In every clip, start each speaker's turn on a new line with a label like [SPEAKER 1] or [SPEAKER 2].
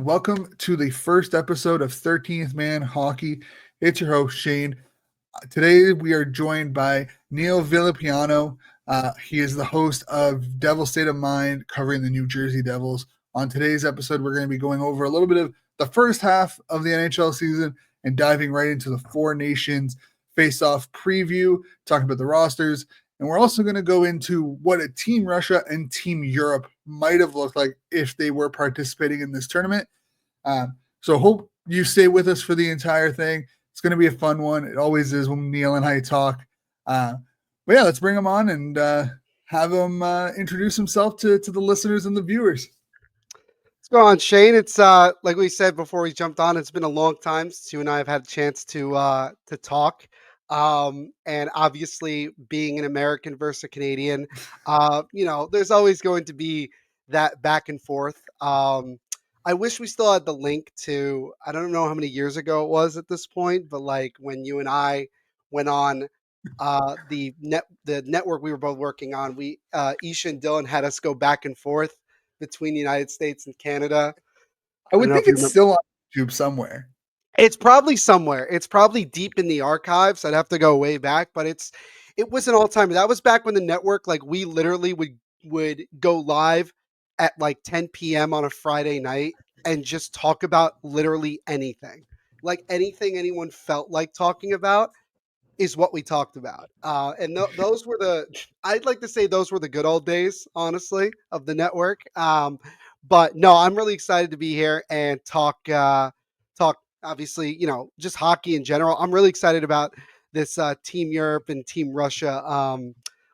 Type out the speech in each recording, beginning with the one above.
[SPEAKER 1] welcome to the first episode of 13th Man Hockey. It's your host, Shane. Today we are joined by Neil Villapiano. He is the host of Devil State of Mind, covering the New Jersey Devils. On today's episode, we're going to be going over a little bit of the first half of the NHL season and diving right into the Four Nations Faceoff preview, talking about the rosters. And we're also going to go into what a Team Russia and Team Europe might have looked like if they were participating in this tournament. So hope you stay with us for the entire thing. It's going to be a fun one. It always is when Neil and I talk. But yeah, let's bring him on and have him introduce himself to the listeners and the viewers.
[SPEAKER 2] What's going on, Shane? It's like we said before we jumped on, it's been a long time since you and I have had a chance to talk. And obviously being an American versus a Canadian, there's always going to be that back and forth. I wish we still had the link to, I don't know how many years ago it was at this point, but like when you and I went on the network we were both working on, Isha and Dylan had us go back and forth between the United States and Canada.
[SPEAKER 1] I would think it's still on YouTube somewhere.
[SPEAKER 2] It's probably somewhere. It's probably deep in the archives. I'd have to go way back, but it was an all-time. That was back when the network, like we literally would go live at like 10 p.m. on a Friday night and just talk about literally anything. Like anything anyone felt like talking about is what we talked about. And those were I'd like to say those were the good old days, honestly, of the network. But no, I'm really excited to be here and talk obviously, just hockey in general. I'm really excited about this Team Europe and Team Russia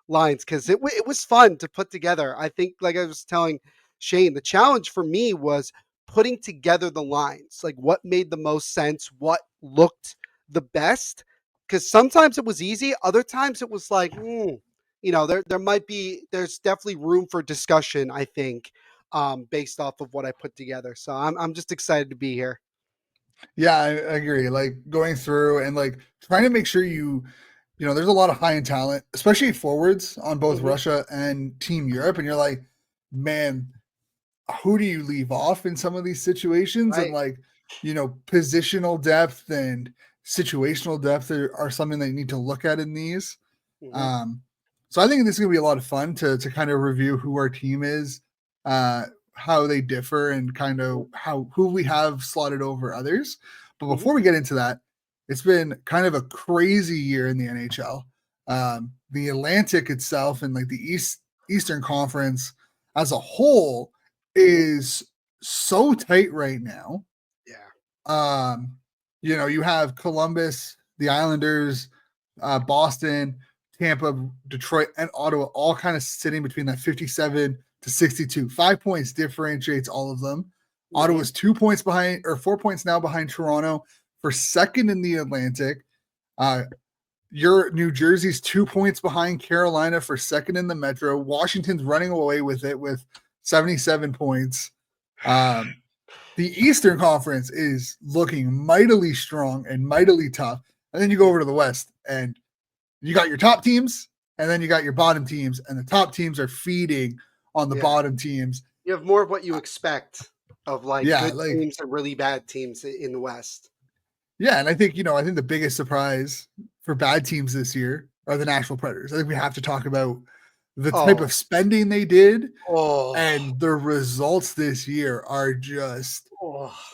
[SPEAKER 2] lines because it was fun to put together. I think, like I was telling Shane, the challenge for me was putting together the lines, like what made the most sense, what looked the best. Because sometimes it was easy, other times it was like, there's definitely room for discussion, I think, based off of what I put together. So I'm just excited to be here.
[SPEAKER 1] Yeah, I agree. Like going through and like trying to make sure there's a lot of high end talent, especially forwards on both Russia and Team Europe. And you're like, man, who do you leave off in some of these situations?
[SPEAKER 2] Right.
[SPEAKER 1] And like, positional depth and situational depth are something that you need to look at in these. So I think this is going to be a lot of fun to kind of review who our team is, how they differ, and kind of who we have slotted over others. But before we get into that, it's been kind of a crazy year in the NHL. The Atlantic itself and like the Eastern Conference as a whole is so tight right now.
[SPEAKER 2] Yeah.
[SPEAKER 1] You have Columbus, the Islanders, Boston, Tampa, Detroit, and Ottawa all kind of sitting between that 57 to 62. 5 points differentiates all of them. Ottawa's 2 points behind, or 4 points now behind Toronto for second in the Atlantic. Your New Jersey's 2 points behind Carolina for second in the Metro. Washington's running away with it with 77 points. The Eastern Conference is looking mightily strong and mightily tough. And then you go over to the West and you got your top teams and then you got your bottom teams, and the top teams are feeding on the bottom teams.
[SPEAKER 2] You have more of what you expect of good teams and really bad teams in the West.
[SPEAKER 1] Yeah, and I think the biggest surprise for bad teams this year are the Nashville Predators. I think we have to talk about the type of spending they did, and the results this year are just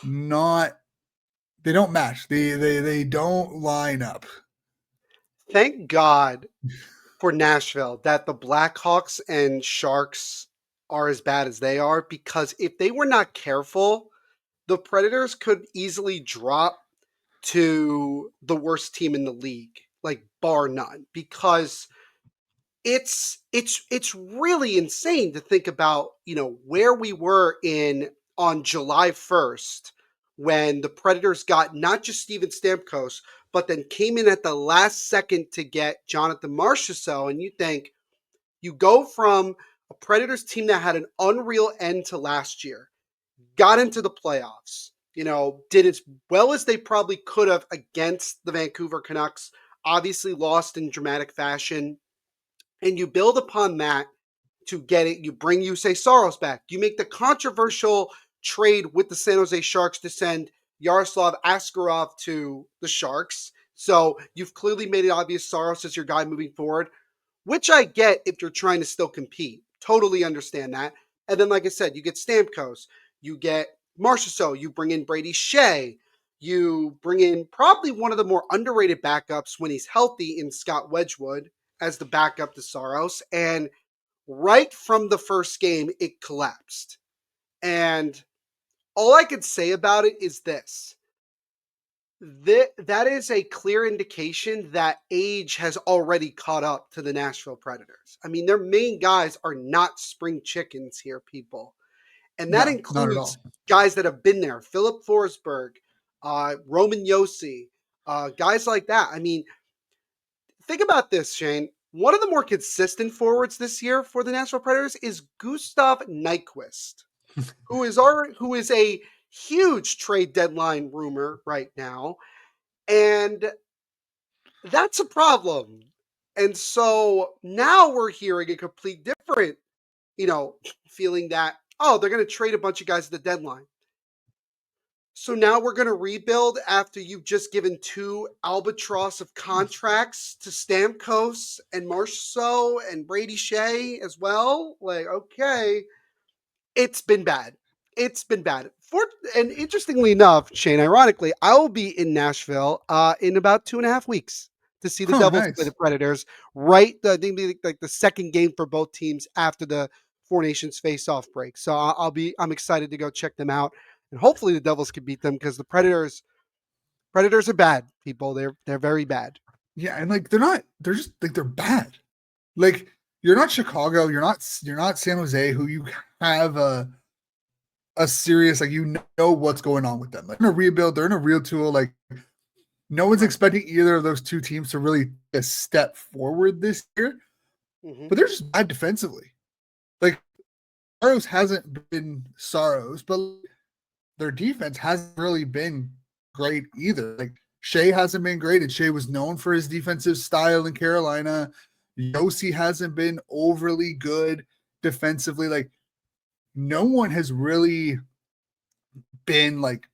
[SPEAKER 1] not. They don't match. They don't line up.
[SPEAKER 2] Thank God for Nashville that the Blackhawks and Sharks are as bad as they are, because if they were not careful, the Predators could easily drop to the worst team in the league, like bar none, because it's really insane to think about, where we were on July 1st when the Predators got not just Steven Stamkos, but then came in at the last second to get Jonathan Marchessault. And you think you go from a Predators team that had an unreal end to last year, got into the playoffs, did as well as they probably could have against the Vancouver Canucks, obviously lost in dramatic fashion. And you build upon that to get it. You bring Yusei Saros back. You make the controversial trade with the San Jose Sharks to send Yaroslav Askarov to the Sharks. So you've clearly made it obvious Saros is your guy moving forward, which I get if you're trying to still compete. Totally understand that. And then, like I said, you get Stamkos, you get Marchessault, you bring in Brady Shea, you bring in probably one of the more underrated backups when he's healthy in Scott Wedgwood as the backup to Saros. And right from the first game, it collapsed. And all I could say about it is this. That is a clear indication that age has already caught up to the Nashville Predators. I mean, their main guys are not spring chickens here, people. And that
[SPEAKER 1] No, not at all.
[SPEAKER 2] includes guys that have been there. Philip Forsberg, Roman Yossi, guys like that. I mean, think about this, Shane. One of the more consistent forwards this year for the Nashville Predators is Gustav Nyquist, who is a huge trade deadline rumor right now. And that's a problem. And so now we're hearing a complete different, feeling that, oh, they're going to trade a bunch of guys at the deadline. So now we're going to rebuild after you've just given two albatross of contracts to Stamkos and Marchessault and Brady Shea as well. Like, okay, it's been bad. It's been bad. And interestingly enough, Shane, ironically, I will be in Nashville in about 2.5 weeks to see the
[SPEAKER 1] Oh,
[SPEAKER 2] Devils play
[SPEAKER 1] nice.
[SPEAKER 2] the Predators. Right, I think like the second game for both teams after the Four Nations Faceoff break. So I'm excited to go check them out, and hopefully the Devils can beat them because the Predators are bad people. They're very bad.
[SPEAKER 1] Yeah, and like they're just like they're bad. Like you're not Chicago, you're not San Jose, who you have a serious, like, you know what's going on with them. Like, in a rebuild, they're in a real tool. Like, no one's
[SPEAKER 2] Right.
[SPEAKER 1] expecting either of those two teams to really take a step forward this year,
[SPEAKER 2] Mm-hmm.
[SPEAKER 1] but they're just bad defensively. Like, Saros hasn't been Saros, but their defense hasn't really been great either. Like, Shea hasn't been great, and Shea was known for his defensive style in Carolina. Yossi hasn't been overly good defensively. Like, no one has really been like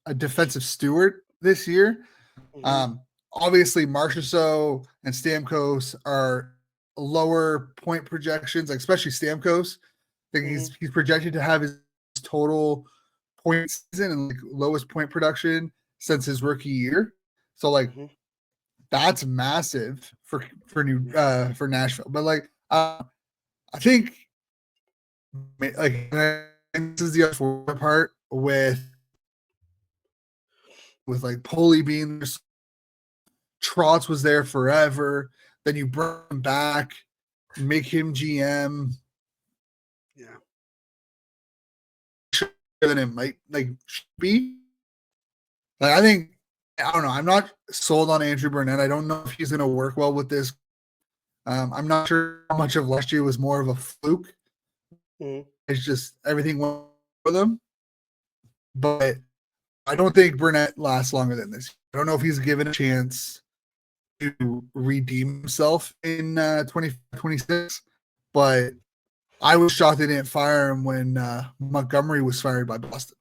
[SPEAKER 1] a defensive steward this year.
[SPEAKER 2] Mm-hmm.
[SPEAKER 1] Um, Obviously, Marchessault and Stamkos are lower point projections, like especially Stamkos. I think
[SPEAKER 2] Mm-hmm.
[SPEAKER 1] he's projected to have his total point season and like lowest point production since his rookie year. So like
[SPEAKER 2] Mm-hmm.
[SPEAKER 1] that's massive for Nashville. But like I think like this is the other part with like Pulley being there. Trotz was there forever. Then you bring him back, make him GM.
[SPEAKER 2] Yeah.
[SPEAKER 1] Than it might like be. Like I don't know. I'm not sold on Andrew Burnett. I don't know if he's going to work well with this. I'm not sure how much of last year was more of a fluke.
[SPEAKER 2] Mm-hmm.
[SPEAKER 1] It's just everything went with him. But I don't think Burnett lasts longer than this. I don't know if he's given a chance to redeem himself in 2026, but I was shocked they didn't fire him when Montgomery was fired by Boston.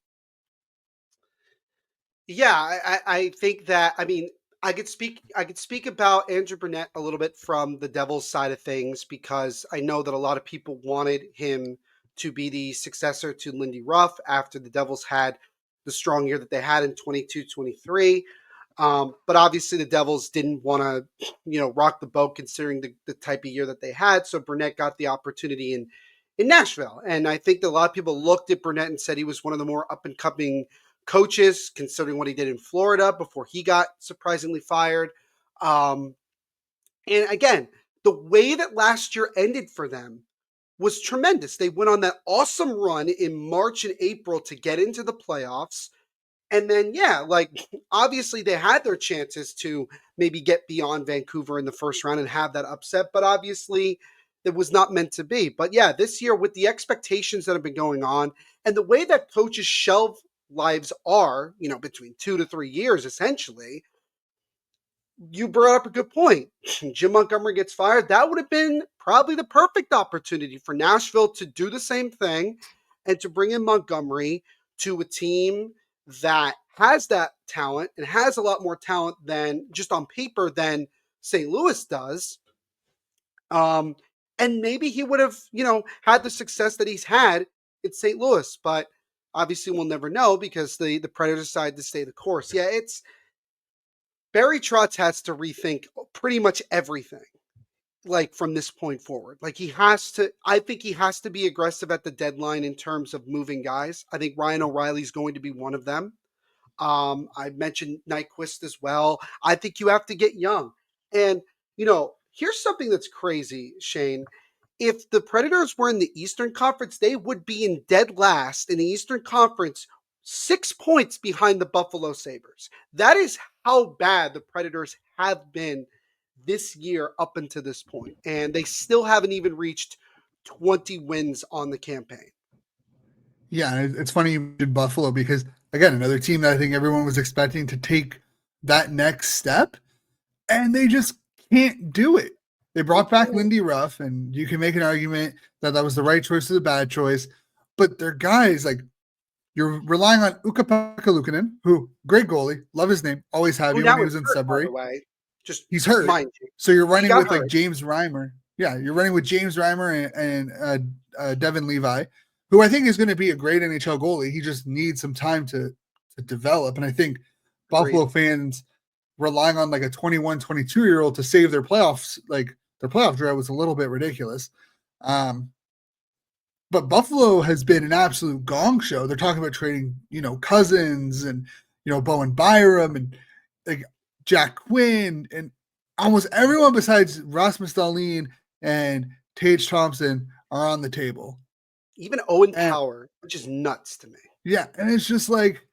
[SPEAKER 2] Yeah, I think that, I mean, I could speak about Andrew Burnett a little bit from the Devils side of things because I know that a lot of people wanted him to be the successor to Lindy Ruff after the Devils had the strong year that they had in 22-23. But obviously the Devils didn't want to, rock the boat considering the type of year that they had. So Burnett got the opportunity in Nashville. And I think that a lot of people looked at Burnett and said he was one of the more up and coming coaches, considering what he did in Florida before he got surprisingly fired. Um, and again, the way that last year ended for them was tremendous. They went on that awesome run in March and April to get into the playoffs. And then, yeah, like obviously they had their chances to maybe get beyond Vancouver in the first round and have that upset, but obviously it was not meant to be. But yeah, this year with the expectations that have been going on and the way that coaches' shelf lives are, between 2 to 3 years essentially, you brought up a good point. Jim Montgomery gets fired. That would have been probably the perfect opportunity for Nashville to do the same thing and to bring in Montgomery to a team that has that talent and has a lot more talent than just on paper than St. Louis does. Um, and maybe he would have, had the success that he's had in St. Louis, but obviously we'll never know because the Predators decided to stay the course. Yeah, it's Barry Trotz has to rethink pretty much everything, like from this point forward. Like I think he has to be aggressive at the deadline in terms of moving guys. I think Ryan O'Reilly is going to be one of them. I mentioned Nyquist as well. I think you have to get young. And, here's something that's crazy, Shane. If the Predators were in the Eastern Conference, they would be in dead last in the Eastern Conference, 6 points behind the Buffalo Sabres. That is how bad the Predators have been this year up until this point. And they still haven't even reached 20 wins on the campaign.
[SPEAKER 1] Yeah, it's funny you mentioned Buffalo because again, another team that I think everyone was expecting to take that next step, and they just can't do it. They brought back Lindy Ruff, and you can make an argument that that was the right choice or the bad choice, but their guys like you're relying on Ukko-Pekka Luukkonen, who great goalie, love his name, always have
[SPEAKER 2] Who
[SPEAKER 1] you when
[SPEAKER 2] now
[SPEAKER 1] he
[SPEAKER 2] is
[SPEAKER 1] was in
[SPEAKER 2] hurt, by
[SPEAKER 1] Sudbury.
[SPEAKER 2] the way. Just
[SPEAKER 1] He's hurt,
[SPEAKER 2] mind you.
[SPEAKER 1] so you're
[SPEAKER 2] He
[SPEAKER 1] running
[SPEAKER 2] got
[SPEAKER 1] with like
[SPEAKER 2] hurt.
[SPEAKER 1] James Reimer. Yeah, you're running with James Reimer and Devin Levi, who I think is going to be a great NHL goalie. He just needs some time to develop, and I think
[SPEAKER 2] Agreed.
[SPEAKER 1] Buffalo fans relying on like a 21, 22-year-old to save their playoffs, like their playoff drought was a little bit ridiculous. But Buffalo has been an absolute gong show. They're talking about trading, Cousins and, Bowen Byram and like Jack Quinn and almost everyone besides Rasmus Dahlin and Tage Thompson are on the table.
[SPEAKER 2] Even Owen
[SPEAKER 1] And
[SPEAKER 2] Power, which is nuts to me.
[SPEAKER 1] yeah, and it's just like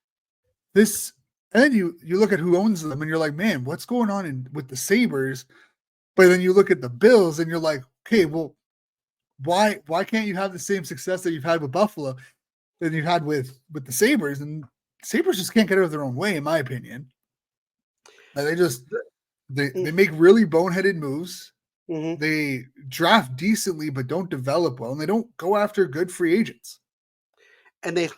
[SPEAKER 1] this. And then you look at who owns them and you're like, man, what's going on with the Sabres? But then you look at the Bills and you're like, okay, well, why can't you have the same success that you've had with Buffalo that you've had with the Sabres? And Sabres just can't get out of their own way, in my opinion. Like they
[SPEAKER 2] Mm-hmm.
[SPEAKER 1] make really boneheaded moves. They draft decently but don't develop well, and they don't go after good free agents.
[SPEAKER 2] And they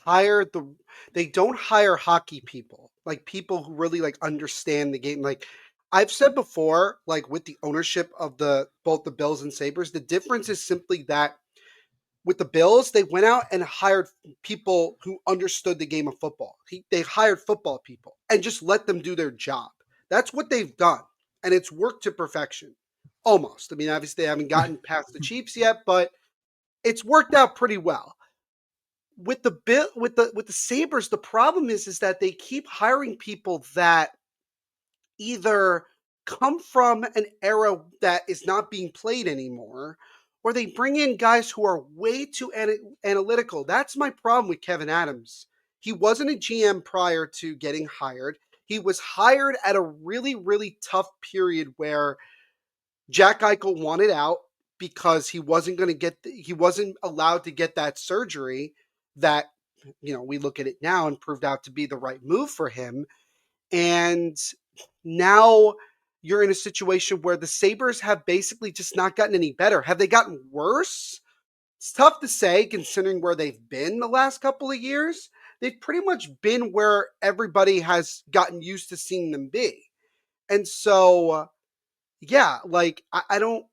[SPEAKER 2] don't hire hockey people, like people who really like understand the game. Like I've said before, like with the ownership of both the Bills and Sabres, the difference is simply that with the Bills, they went out and hired people who understood the game of football. They hired football people and just let them do their job. That's what they've done. And it's worked to perfection. Almost. I mean, obviously they haven't gotten past the Chiefs yet, but it's worked out pretty well. With the Sabres, the problem is that they keep hiring people that either come from an era that is not being played anymore, or they bring in guys who are way too analytical. That's my problem with Kevin Adams. He wasn't a GM prior to getting hired. He was hired at a really, really tough period where Jack Eichel wanted out because he wasn't allowed to get that surgery that, we look at it now and proved out to be the right move for him. And now you're in a situation where the Sabres have basically just not gotten any better. Have they gotten worse? It's tough to say considering where they've been the last couple of years. They've pretty much been where everybody has gotten used to seeing them be. And so, yeah, like I don't,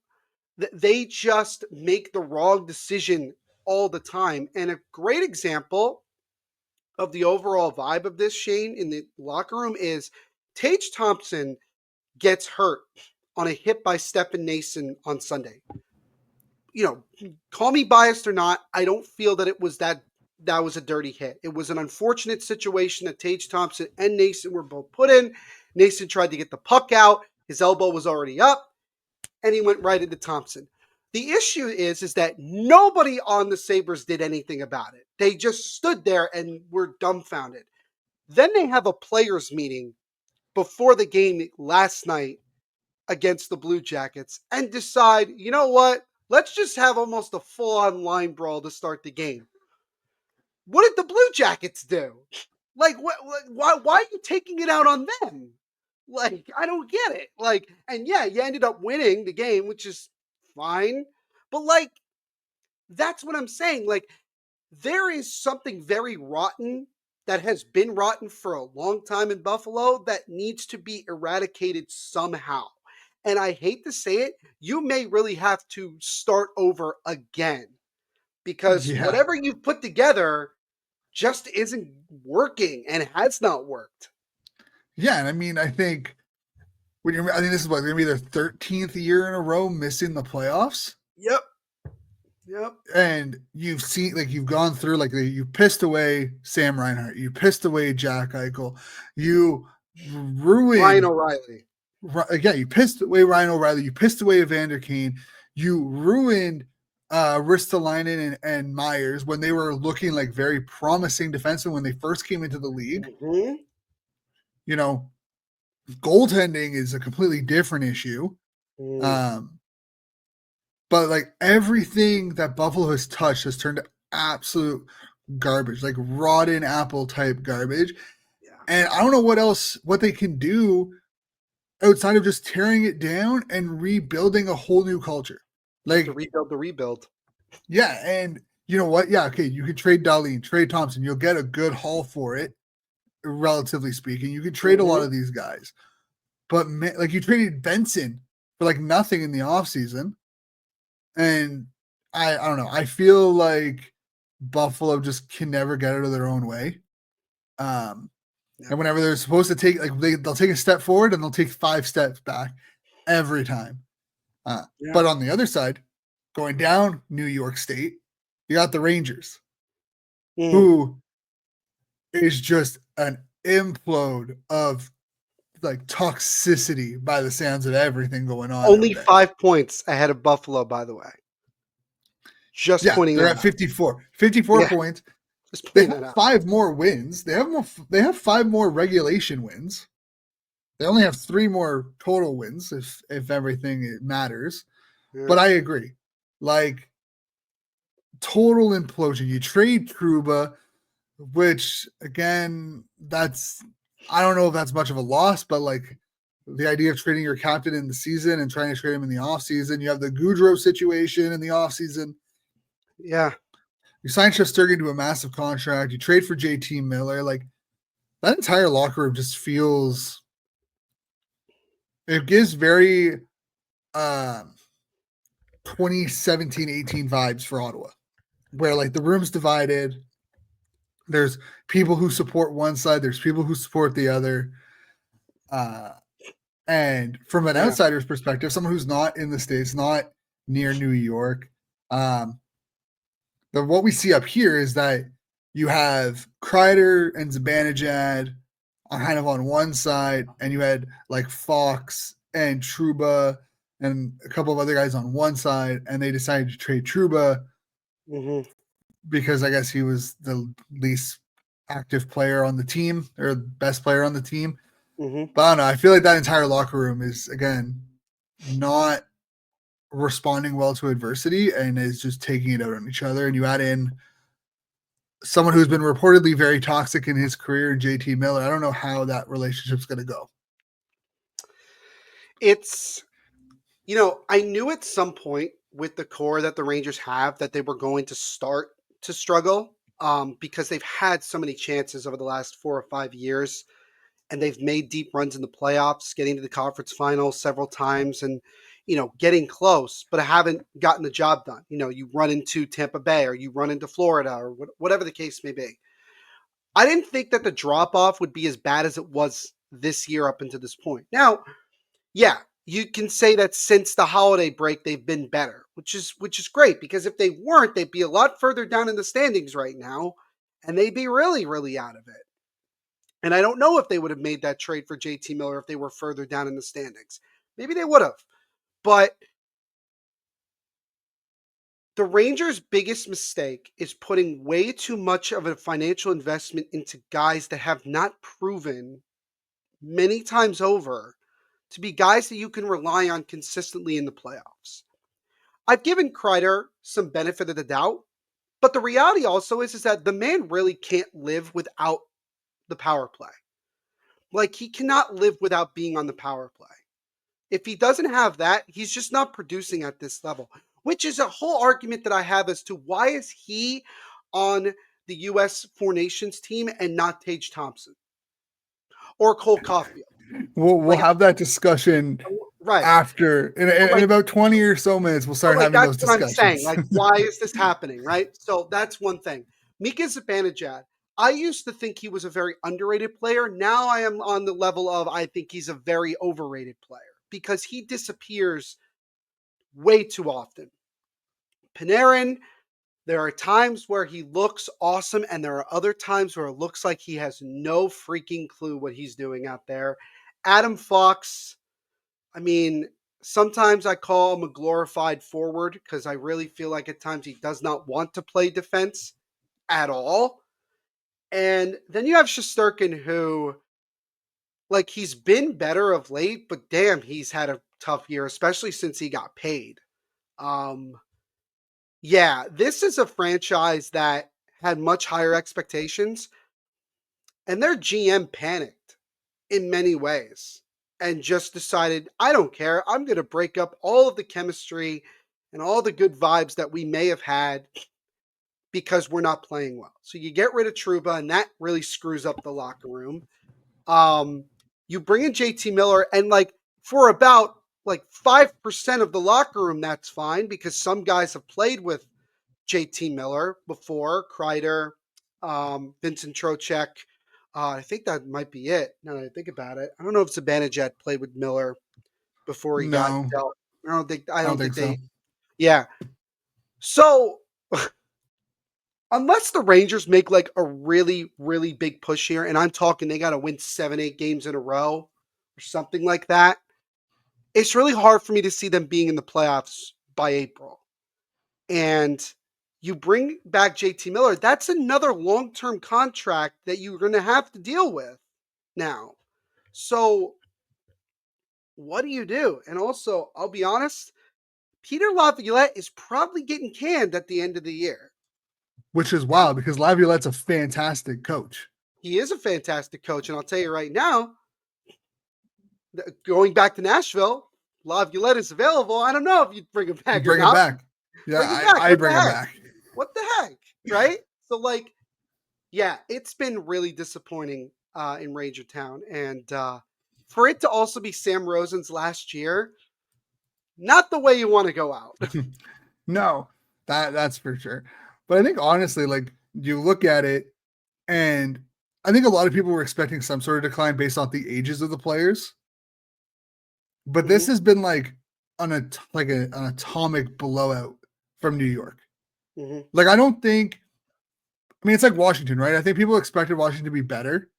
[SPEAKER 2] they just make the wrong decision all the time. And a great example of the overall vibe of this, Shane, in the locker room is Tage Thompson gets hurt on a hit by Stefan Nason on Sunday. Call me biased or not, I don't feel that that was a dirty hit. It was an unfortunate situation that Tage Thompson and Nason were both put in. Nason tried to get the puck out. His elbow was already up, and he went right into Thompson. The issue is that nobody on the Sabres did anything about it. They just stood there and were dumbfounded. Then they have a players meeting before the game last night against the Blue Jackets and decide, you know what? Let's just have almost a full-on line brawl to start the game. What did the Blue Jackets do? Like, why are you taking it out on them? Like, I don't get it. Like, and yeah, you ended up winning the game, which is fine. But that's what I'm saying. Like, there is something very rotten that has been rotten for a long time in Buffalo that needs to be eradicated somehow. And I hate to say it, you may really have to start over again because
[SPEAKER 1] Yeah.
[SPEAKER 2] whatever you've put together just isn't working and has not worked.
[SPEAKER 1] Yeah. And I mean, I think I think this is going to be their 13th year in a row missing the playoffs.
[SPEAKER 2] Yep. Yep.
[SPEAKER 1] And you've seen, like, you've gone through, like, you pissed away Sam Reinhart, you pissed away Jack Eichel, you
[SPEAKER 2] Ryan
[SPEAKER 1] ruined,
[SPEAKER 2] O'Reilly.
[SPEAKER 1] again, you pissed away Ryan O'Reilly, you pissed away Evander Kane, you ruined Ristolainen and Myers when they were looking like very promising defensemen when they first came into the league.
[SPEAKER 2] Mm-hmm.
[SPEAKER 1] You know, goaltending is a completely different issue.
[SPEAKER 2] Mm.
[SPEAKER 1] But like everything that Buffalo has touched has turned to absolute garbage, like rotten apple type garbage.
[SPEAKER 2] Yeah.
[SPEAKER 1] And I don't know what they can do outside of just tearing it down and rebuilding a whole new culture. Like,
[SPEAKER 2] To rebuild the rebuild.
[SPEAKER 1] yeah, and you know what? Yeah, okay, you could trade Darlene, trade Thompson, you'll get a good haul for it, relatively speaking. You could trade a lot of these guys. But like, you traded Benson for like nothing in the offseason. And I don't know. I feel like Buffalo just can never get out of their own way. And whenever they're supposed to take, like, they'll take a step forward and they'll take 5 steps back every time. But on the other side, going down New York State, you got the Rangers, who is just an implode of like toxicity by the sounds of everything going on
[SPEAKER 2] Only
[SPEAKER 1] out there.
[SPEAKER 2] 5 points ahead of Buffalo, by the way. Just
[SPEAKER 1] Yeah,
[SPEAKER 2] pointing
[SPEAKER 1] they're
[SPEAKER 2] that
[SPEAKER 1] at
[SPEAKER 2] out.
[SPEAKER 1] 54. 54
[SPEAKER 2] Yeah.
[SPEAKER 1] points.
[SPEAKER 2] Just
[SPEAKER 1] They
[SPEAKER 2] pointing that
[SPEAKER 1] have
[SPEAKER 2] out.
[SPEAKER 1] 5 more wins. They have 5 more regulation wins. They only have 3 more total wins if everything matters.
[SPEAKER 2] Yeah.
[SPEAKER 1] But I agree. Like, total implosion. You trade Truba, which again, I don't know if that's much of a loss, but like the idea of trading your captain in the season and trying to trade him in the offseason. You have the Goudreau situation in the offseason.
[SPEAKER 2] Yeah.
[SPEAKER 1] You sign Shesterkin to a massive contract. You trade for JT Miller. Like, that entire locker room just feels, it gives very 2017-18 vibes for Ottawa, where like the room's divided. There's people who support one side, there's people who support the other. And from an outsider's perspective, someone who's not in the States, not near New York, what we see up here is that you have Kreider and Zibanejad kind of on one side, and you had like Fox and Truba and a couple of other guys on one side, and they decided to trade Truba because I guess he was the least active player on the team or best player on the team. But I don't know. I feel like that entire locker room is, again, not responding well to adversity and is just taking it out on each other. And you add in someone who's been reportedly very toxic in his career, JT Miller. I don't know how that relationship's going to go.
[SPEAKER 2] It's, I knew at some point with the core that the Rangers have that they were going to start to struggle because they've had so many chances over the last 4 or 5 years. And they've made deep runs in the playoffs, getting to the conference finals several times and, getting close, but I haven't gotten the job done. You run into Tampa Bay or you run into Florida or whatever the case may be. I didn't think that the drop off would be as bad as it was this year up until this point. Now, yeah, you can say that since the holiday break, they've been better, which is great because if they weren't, they'd be a lot further down in the standings right now and they'd be really, really out of it. And I don't know if they would have made that trade for JT Miller if they were further down in the standings. Maybe they would have. But the Rangers' biggest mistake is putting way too much of a financial investment into guys that have not proven many times over to be guys that you can rely on consistently in the playoffs. I've given Kreider some benefit of the doubt, but the reality also is that the man really can't live without the power play. Like, he cannot live without being on the power play. If he doesn't have that, he's just not producing at this level, which is a whole argument that I have as to why is he on the U.S. Four Nations team and not Tage Thompson or Cole Caulfield.
[SPEAKER 1] We'll have that discussion
[SPEAKER 2] right
[SPEAKER 1] after in about 20 or so minutes. We'll start having those
[SPEAKER 2] that's
[SPEAKER 1] discussions.
[SPEAKER 2] what I'm saying. Like, why is this happening? Right. So that's one thing. Mika Zibanejad, I used to think he was a very underrated player. Now I am on the level of I think he's a very overrated player because he disappears way too often. Panarin, there are times where he looks awesome, and there are other times where it looks like he has no freaking clue what he's doing out there. Adam Fox, I mean, sometimes I call him a glorified forward because I really feel like at times he does not want to play defense at all. And then you have Shesterkin, who, like, he's been better of late, but damn, he's had a tough year, especially since he got paid. Yeah, this is a franchise that had much higher expectations, and their GM panicked in many ways and just decided, I don't care. I'm going to break up all of the chemistry and all the good vibes that we may have had because we're not playing well. So you get rid of Trouba, and that really screws up the locker room. You bring in JT Miller, and like for about like 5% of the locker room, that's fine because some guys have played with JT Miller before, Kreider, Vincent Trocheck. I think that might be it. Now that I think about it, I don't know if Zibanejad played with Miller before he got
[SPEAKER 1] No,
[SPEAKER 2] dealt. I don't think
[SPEAKER 1] so.
[SPEAKER 2] they. Yeah. So unless the Rangers make like a really, really big push here, and I'm talking they got to win 7-8 games in a row or something like that, it's really hard for me to see them being in the playoffs by April. And you bring back JT Miller, that's another long-term contract that you're going to have to deal with now. So what do you do? And also, I'll be honest, Peter Laviolette is probably getting canned at the end of the year.
[SPEAKER 1] Which is wild because Laviolette's a fantastic coach.
[SPEAKER 2] He is a fantastic coach. And I'll tell you right now, going back to Nashville, Laviolette is available. I don't know if you'd bring him back or not.
[SPEAKER 1] Back. Yeah, I bring him back.
[SPEAKER 2] What the heck? Right? So, like, yeah, it's been really disappointing in Ranger Town. And for it to also be Sam Rosen's last year, not the way you want to go out.
[SPEAKER 1] No, that's for sure. But I think honestly, like you look at it, and I think a lot of people were expecting some sort of decline based off the ages of the players. But this has been like an atomic blowout from New York.
[SPEAKER 2] Mm-hmm.
[SPEAKER 1] Like I mean, it's like Washington, right? I think people expected Washington to be better,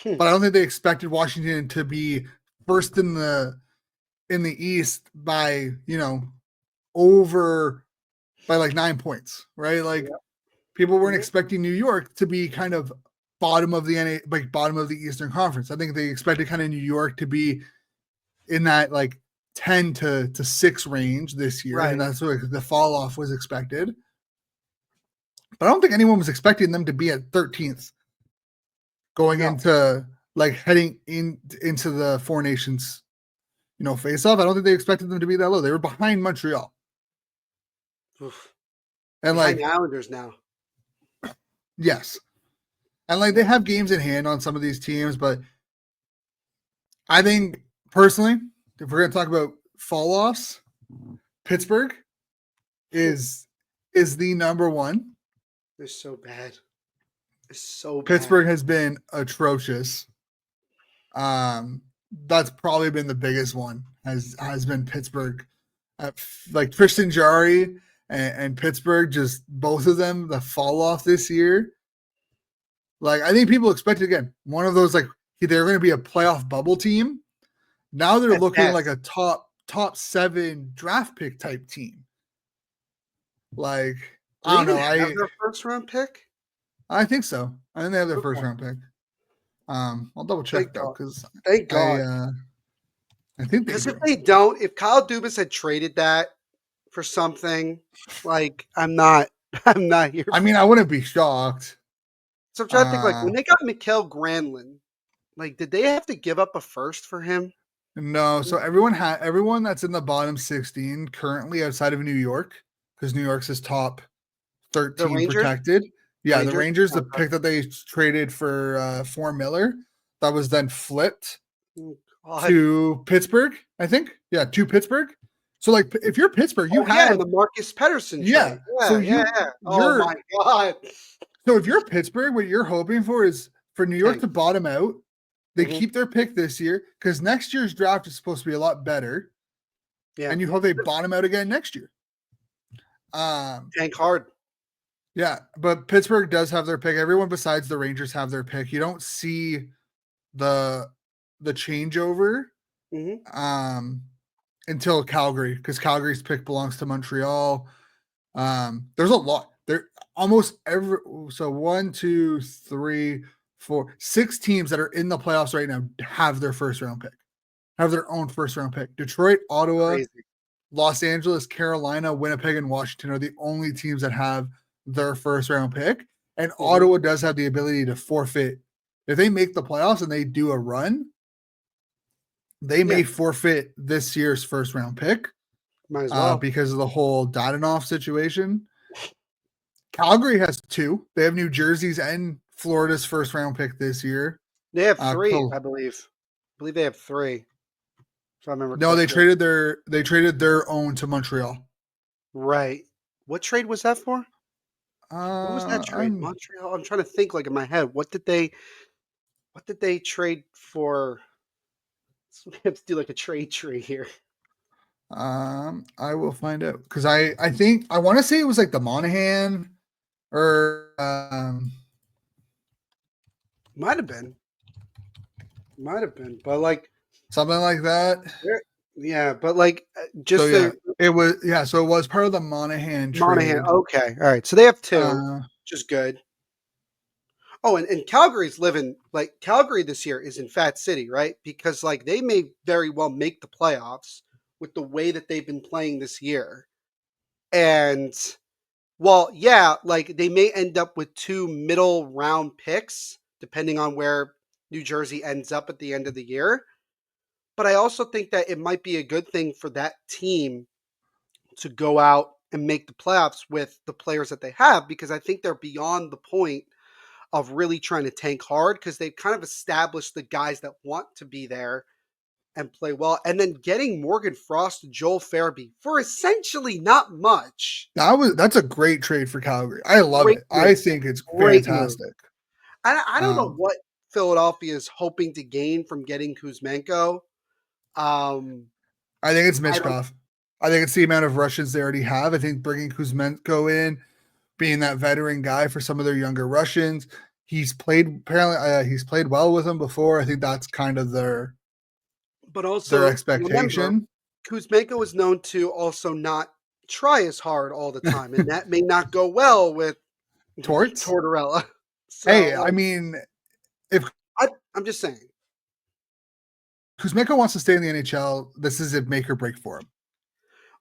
[SPEAKER 1] but I don't think they expected Washington to be first in the East by over by like 9 points, right? Like people weren't expecting New York to be kind of bottom of the bottom of the Eastern Conference. I think they expected kind of New York to be in that like 10 to 6 range this year, and that's what the fall off was expected. But I don't think anyone was expecting them to be at 13th going into like heading into the Four Nations, face-off. I don't think they expected them to be that low. They were behind Montreal.
[SPEAKER 2] Oof.
[SPEAKER 1] And
[SPEAKER 2] behind
[SPEAKER 1] like
[SPEAKER 2] the Islanders now.
[SPEAKER 1] Yes. And like they have games in hand on some of these teams, but I think personally, if we're going to talk about fall offs, Pittsburgh is the number one.
[SPEAKER 2] They're so bad. It's so bad.
[SPEAKER 1] Pittsburgh has been atrocious. That's probably been the biggest one. Has been Pittsburgh. Like Tristan Jarry and Pittsburgh, just both of them, the fall off this year. Like I think people expected again one of those like they're going to be a playoff bubble team. Now they're looking like a top 7 draft pick type team. Like I don't know.
[SPEAKER 2] Have their first round pick?
[SPEAKER 1] I think so. I think they have their first round pick. I'll double check though because
[SPEAKER 2] thank God.
[SPEAKER 1] I think
[SPEAKER 2] because if they don't, if Kyle Dubas had traded that for something, like I'm not here.
[SPEAKER 1] I mean, I wouldn't be shocked.
[SPEAKER 2] So I'm trying to think, like when they got Mikael Granlund, like did they have to give up a first for him?
[SPEAKER 1] No. So everyone that's in the bottom 16 currently outside of New York, because New York's his top 13 protected. Yeah, the Rangers, the
[SPEAKER 2] Okay.
[SPEAKER 1] pick that they traded for Miller, that was then flipped
[SPEAKER 2] Oh, God.
[SPEAKER 1] to Pittsburgh, I think. Yeah, to Pittsburgh. So like if you're Pittsburgh, you
[SPEAKER 2] Oh, yeah, and
[SPEAKER 1] have
[SPEAKER 2] the Marcus Pettersson
[SPEAKER 1] yeah.
[SPEAKER 2] trade.
[SPEAKER 1] So
[SPEAKER 2] Yeah, yeah, yeah. Oh,
[SPEAKER 1] you're
[SPEAKER 2] my God.
[SPEAKER 1] so if you're Pittsburgh, what you're hoping for is for New York
[SPEAKER 2] Tank.
[SPEAKER 1] to bottom out. They
[SPEAKER 2] Mhm.
[SPEAKER 1] keep their pick this year because next year's draft is supposed to be a lot better,
[SPEAKER 2] Yeah.
[SPEAKER 1] and you hope they bottom out again next year.
[SPEAKER 2] Tank hard.
[SPEAKER 1] Yeah, but Pittsburgh does have their pick. Everyone besides the Rangers have their pick. You don't see the the changeover
[SPEAKER 2] Mhm.
[SPEAKER 1] um until Calgary because Calgary's pick belongs to Montreal. There's a lot. There almost every so one, two, three, four, six teams that are in the playoffs right now have their first round pick, have their own first round pick. Detroit, Ottawa,
[SPEAKER 2] Crazy.
[SPEAKER 1] Los Angeles, Carolina, Winnipeg, and Washington are the only teams that have their first round pick. And
[SPEAKER 2] Mhm.
[SPEAKER 1] Ottawa does have the ability to forfeit. If they make the playoffs and they do a run, they
[SPEAKER 2] Yeah,
[SPEAKER 1] may forfeit this year's first round pick
[SPEAKER 2] might as well.
[SPEAKER 1] because of the whole Dadonov situation. Calgary has two. They have New Jersey's and Florida's first round pick this year.
[SPEAKER 2] They have 3,
[SPEAKER 1] Col-
[SPEAKER 2] I believe. I believe they have 3, if I remember
[SPEAKER 1] no,
[SPEAKER 2] correctly.
[SPEAKER 1] they traded their own to Montreal.
[SPEAKER 2] Right. What trade was that for? What was that trade?
[SPEAKER 1] I'm
[SPEAKER 2] Montreal? I'm trying to think, like, in my head. What did they trade for? So we have to do, like, a trade tree here.
[SPEAKER 1] I will find out because I think I want to say it was like the Monahan or
[SPEAKER 2] Might have been. Might have been. But, like,
[SPEAKER 1] something like that.
[SPEAKER 2] there yeah, but, like,
[SPEAKER 1] So
[SPEAKER 2] just
[SPEAKER 1] yeah,
[SPEAKER 2] the
[SPEAKER 1] it was yeah. So it was part of the Monahan
[SPEAKER 2] Monahan.
[SPEAKER 1] trade.
[SPEAKER 2] Okay. All right. So they have 2,
[SPEAKER 1] Uh,
[SPEAKER 2] which is good. Oh, and Calgary's living like Calgary this year is in Fat City, right? Because like they may very well make the playoffs with the way that they've been playing this year. And well, yeah, like they may end up with 2 middle round picks, depending on where New Jersey ends up at the end of the year. But I also think that it might be a good thing for that team to go out and make the playoffs with the players that they have, because I think they're beyond the point of really trying to tank hard because they've kind of established the guys that want to be there and play well. And then getting Morgan Frost and Joel Farabee for essentially not much.
[SPEAKER 1] that's a great trade for Calgary. I love
[SPEAKER 2] Great
[SPEAKER 1] it.
[SPEAKER 2] move.
[SPEAKER 1] I think it's
[SPEAKER 2] Great move.
[SPEAKER 1] fantastic.
[SPEAKER 2] I don't know
[SPEAKER 1] Um,
[SPEAKER 2] what Philadelphia is hoping to gain from getting Kuzmenko. Um,
[SPEAKER 1] I think it's
[SPEAKER 2] I don't,
[SPEAKER 1] Mishkov. I think it's the amount of Russians they already have. I think bringing Kuzmenko in, being that veteran guy for some of their younger Russians, he's played well with them before. I think that's kind of
[SPEAKER 2] but
[SPEAKER 1] their
[SPEAKER 2] also remember,
[SPEAKER 1] expectation.
[SPEAKER 2] Kuzmenko is known to also not try as hard all the time, and that may not go well with
[SPEAKER 1] Torts.
[SPEAKER 2] Tortorella. So,
[SPEAKER 1] Hey, I
[SPEAKER 2] like,
[SPEAKER 1] mean, if
[SPEAKER 2] I'm just saying.
[SPEAKER 1] Kuzmenko wants to stay in the NHL, this is a make or break for him.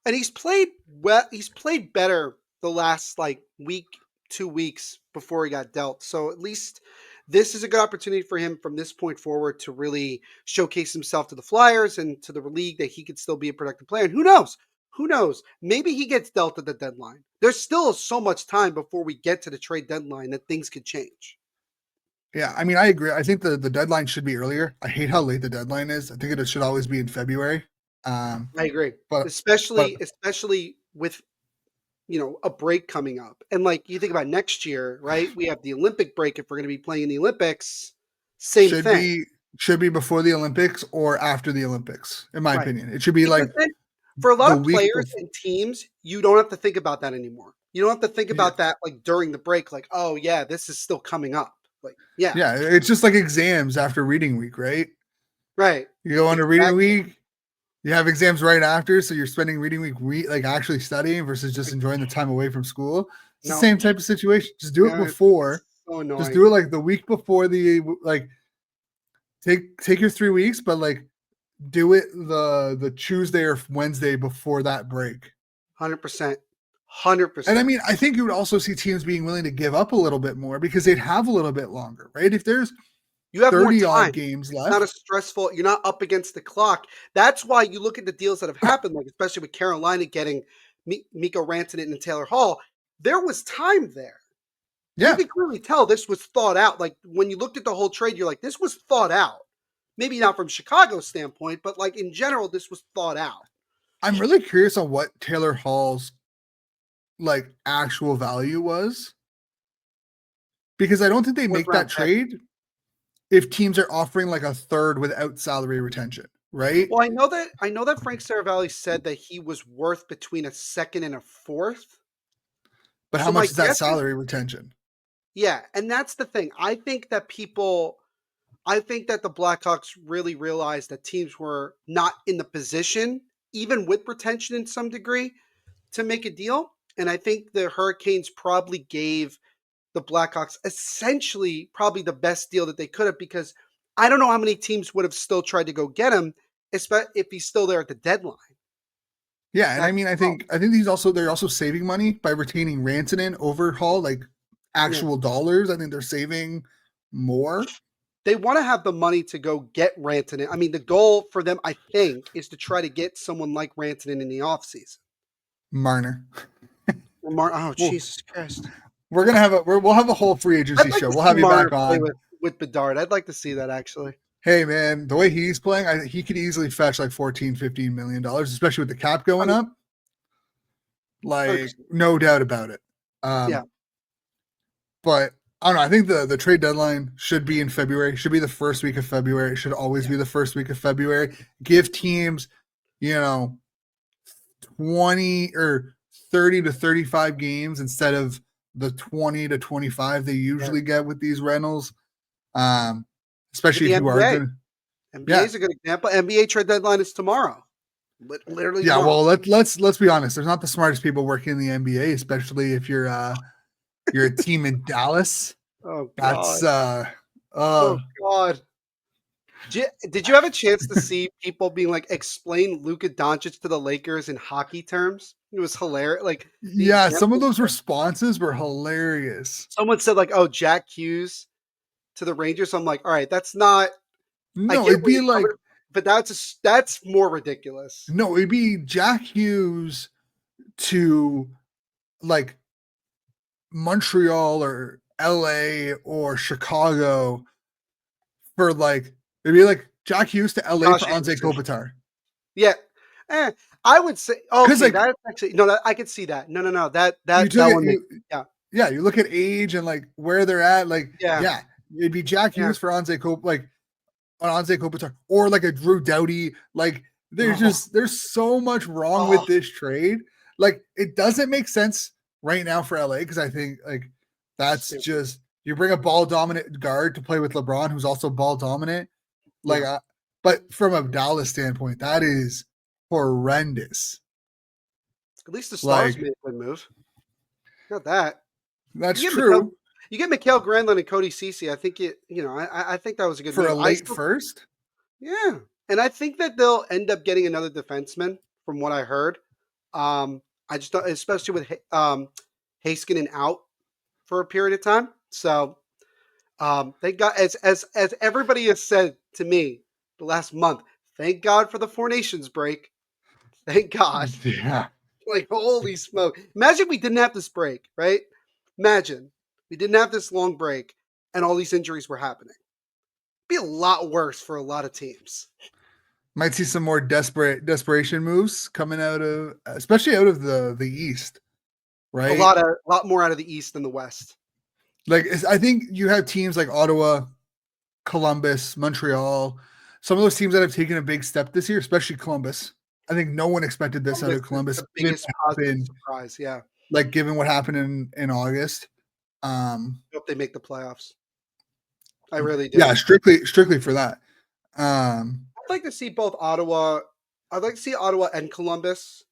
[SPEAKER 2] And he's played well. He's played better the last like week, 2 weeks before he got dealt. So at least this is a good opportunity for him from this point forward to really showcase himself to the Flyers and to the league that he could still be a productive player. And who knows? Who knows? Maybe he gets dealt at the deadline. There's still so much time before we get to the trade deadline that things could change.
[SPEAKER 1] Yeah, I mean, I agree. I think the deadline should be earlier. I hate how late the deadline is. I think it should always be in February. Um,
[SPEAKER 2] I agree,
[SPEAKER 1] but but
[SPEAKER 2] especially with a break coming up. And like you think about next year, right? We have the Olympic break if we're going to be playing in the Olympics. Same
[SPEAKER 1] should
[SPEAKER 2] thing,
[SPEAKER 1] be should be before the Olympics or after the Olympics, in my
[SPEAKER 2] right?
[SPEAKER 1] opinion. It should be
[SPEAKER 2] Because
[SPEAKER 1] like
[SPEAKER 2] then for a lot
[SPEAKER 1] the
[SPEAKER 2] of
[SPEAKER 1] week
[SPEAKER 2] players
[SPEAKER 1] before.
[SPEAKER 2] and teams, you don't have to think about that anymore. You don't have to think
[SPEAKER 1] Yeah,
[SPEAKER 2] about that like during the break, like, oh yeah, this is still coming up. Like, yeah,
[SPEAKER 1] yeah. It's just like exams after reading week, right?
[SPEAKER 2] right.
[SPEAKER 1] You go on to reading
[SPEAKER 2] Exactly.
[SPEAKER 1] week, you have exams right after, so you're spending reading week like actually studying versus just enjoying the time away from school. It's the
[SPEAKER 2] No,
[SPEAKER 1] same type of situation. Just do it
[SPEAKER 2] yeah,
[SPEAKER 1] before.
[SPEAKER 2] it's so
[SPEAKER 1] Just
[SPEAKER 2] annoying.
[SPEAKER 1] do it like the week before the like take your 3 weeks, but like do it the Tuesday or Wednesday before that break.
[SPEAKER 2] 100%. 100%.
[SPEAKER 1] And I mean, I think you would also see teams being willing to give up a little bit more because they'd have a little bit longer, right? If there's
[SPEAKER 2] You have more
[SPEAKER 1] 30 odd
[SPEAKER 2] time.
[SPEAKER 1] games
[SPEAKER 2] It's not
[SPEAKER 1] left.
[SPEAKER 2] as stressful. You're not up against the clock. That's why you look at the deals that have happened, like especially with Carolina getting Miko Rantanen and Taylor Hall. There was time there. You
[SPEAKER 1] Yeah,
[SPEAKER 2] could clearly tell this was thought out. Like when you looked at the whole trade, you're like, this was thought out. Maybe not from Chicago's standpoint, but like in general, this was thought out.
[SPEAKER 1] I'm really curious on what Taylor Hall's like actual value was, because I don't think they
[SPEAKER 2] Fourth
[SPEAKER 1] make that
[SPEAKER 2] round pick.
[SPEAKER 1] trade if teams are offering like a third without salary retention, right?
[SPEAKER 2] Well, I know that Frank Saravalli said that he was worth between a second and a fourth.
[SPEAKER 1] But how
[SPEAKER 2] So my
[SPEAKER 1] much is that
[SPEAKER 2] guess is,
[SPEAKER 1] salary retention?
[SPEAKER 2] yeah, and that's the thing. I think that the Blackhawks really realized that teams were not in the position, even with retention in some degree, to make a deal. And I think the Hurricanes probably gave the Blackhawks essentially probably the best deal that they could have, because I don't know how many teams would have still tried to go get him, if he's still there at the deadline.
[SPEAKER 1] Yeah, and I
[SPEAKER 2] That's
[SPEAKER 1] mean,
[SPEAKER 2] the
[SPEAKER 1] I
[SPEAKER 2] problem.
[SPEAKER 1] think they're also saving money by retaining Rantanen over Hall, like
[SPEAKER 2] Yeah.
[SPEAKER 1] actual dollars. I think they're saving more.
[SPEAKER 2] They want to have the money to go get Rantanen. I mean, the goal for them, I think, is to try to get someone like Rantanen in the offseason.
[SPEAKER 1] Marner.
[SPEAKER 2] Oh,
[SPEAKER 1] Well,
[SPEAKER 2] Jesus Christ.
[SPEAKER 1] we'll have a whole free agency
[SPEAKER 2] I'd like
[SPEAKER 1] show.
[SPEAKER 2] to
[SPEAKER 1] We'll
[SPEAKER 2] see
[SPEAKER 1] have you
[SPEAKER 2] Marner
[SPEAKER 1] back
[SPEAKER 2] play
[SPEAKER 1] on.
[SPEAKER 2] with Bedard. I'd like to see that, actually.
[SPEAKER 1] Hey man, the way he's playing, he could easily fetch like 14, 15 million dollars, especially with the cap going up. Like
[SPEAKER 2] 100%.
[SPEAKER 1] no doubt about it.
[SPEAKER 2] Yeah.
[SPEAKER 1] But I don't know. I think the trade deadline should be in February. Should be the first week of February. It should always
[SPEAKER 2] Yeah.
[SPEAKER 1] be the first week of February. Give teams, 20 or 30 to 35 games instead of the 20 to 25 they
[SPEAKER 2] Yeah.
[SPEAKER 1] usually get with these rentals.
[SPEAKER 2] Look at
[SPEAKER 1] Especially
[SPEAKER 2] the
[SPEAKER 1] if you are
[SPEAKER 2] NBA.
[SPEAKER 1] going to.
[SPEAKER 2] NBA
[SPEAKER 1] Yeah.
[SPEAKER 2] is a good example. NBA trade deadline is tomorrow. Literally
[SPEAKER 1] Yeah,
[SPEAKER 2] tomorrow.
[SPEAKER 1] well, let's be honest. There's not the smartest people working in the NBA, especially if you're a team in Dallas.
[SPEAKER 2] Oh,
[SPEAKER 1] That's
[SPEAKER 2] God. Oh, God. Did you have a chance to see people being like, explain Luka Doncic to the Lakers in hockey terms? It was hilarious. Like the
[SPEAKER 1] yeah, some of
[SPEAKER 2] examples.
[SPEAKER 1] those responses were hilarious.
[SPEAKER 2] Someone said like, "Oh, Jack Hughes to the Rangers." I'm like, all right, that's not. I
[SPEAKER 1] No,
[SPEAKER 2] get
[SPEAKER 1] it'd
[SPEAKER 2] where
[SPEAKER 1] be
[SPEAKER 2] you're
[SPEAKER 1] like
[SPEAKER 2] coming, but that's more ridiculous.
[SPEAKER 1] no, it'd be Jack Hughes to like Montreal or LA or Chicago for like it'd be like Jack Hughes to LA
[SPEAKER 2] Josh
[SPEAKER 1] for Anze
[SPEAKER 2] Anderson.
[SPEAKER 1] Kopitar.
[SPEAKER 2] Yeah. I would say
[SPEAKER 1] Because
[SPEAKER 2] okay.
[SPEAKER 1] like
[SPEAKER 2] That's actually no. I could see that. No. That
[SPEAKER 1] you
[SPEAKER 2] that
[SPEAKER 1] took
[SPEAKER 2] that
[SPEAKER 1] it,
[SPEAKER 2] one makes yeah
[SPEAKER 1] yeah, you look at age and like where they're at, like
[SPEAKER 2] yeah
[SPEAKER 1] yeah, it'd be Jack
[SPEAKER 2] yeah.
[SPEAKER 1] Hughes for Anze Kop like on Anze Kopitar or like a Drew Doughty. Like
[SPEAKER 2] Oh,
[SPEAKER 1] there's so much wrong with
[SPEAKER 2] oh
[SPEAKER 1] this trade. Like it doesn't make sense right now for LA because I think like that's
[SPEAKER 2] stupid.
[SPEAKER 1] just you bring a ball dominant guard to play with LeBron who's also ball dominant. Like,
[SPEAKER 2] Yeah.
[SPEAKER 1] but from a Dallas standpoint, that is horrendous.
[SPEAKER 2] At least the Stars
[SPEAKER 1] Like
[SPEAKER 2] made a good move. Not that
[SPEAKER 1] that's
[SPEAKER 2] you get Mikhail,
[SPEAKER 1] true
[SPEAKER 2] you get Mikhail Granlund and Cody Ceci. I think I think that was a good
[SPEAKER 1] for
[SPEAKER 2] move.
[SPEAKER 1] a
[SPEAKER 2] I
[SPEAKER 1] late
[SPEAKER 2] still
[SPEAKER 1] first.
[SPEAKER 2] Yeah, and I think that they'll end up getting another defenseman, from what I heard. I just don't, especially with Heiskanen out for a period of time. So they got as everybody has said to me the last month. Thank God for the Four Nations break. Thank God.
[SPEAKER 1] Yeah,
[SPEAKER 2] Like holy smoke! Imagine we didn't have this break, right? Imagine we didn't have this long break, and all these injuries were happening. It'd be a lot worse for a lot of teams.
[SPEAKER 1] might see some more desperation moves coming out of, especially out of the East, right?
[SPEAKER 2] A lot more out of the East than the West.
[SPEAKER 1] Like I think you have teams like Ottawa, Columbus, Montreal, some of those teams that have taken a big step this year, especially Columbus. I think no one expected this out
[SPEAKER 2] Columbus
[SPEAKER 1] of
[SPEAKER 2] is
[SPEAKER 1] Columbus,
[SPEAKER 2] the biggest positive surprise. Yeah,
[SPEAKER 1] like given what happened in August.
[SPEAKER 2] hope they make the playoffs. I really do.
[SPEAKER 1] Yeah, strictly for that.
[SPEAKER 2] I'd like to see both Ottawa. I'd like to see Ottawa and Columbus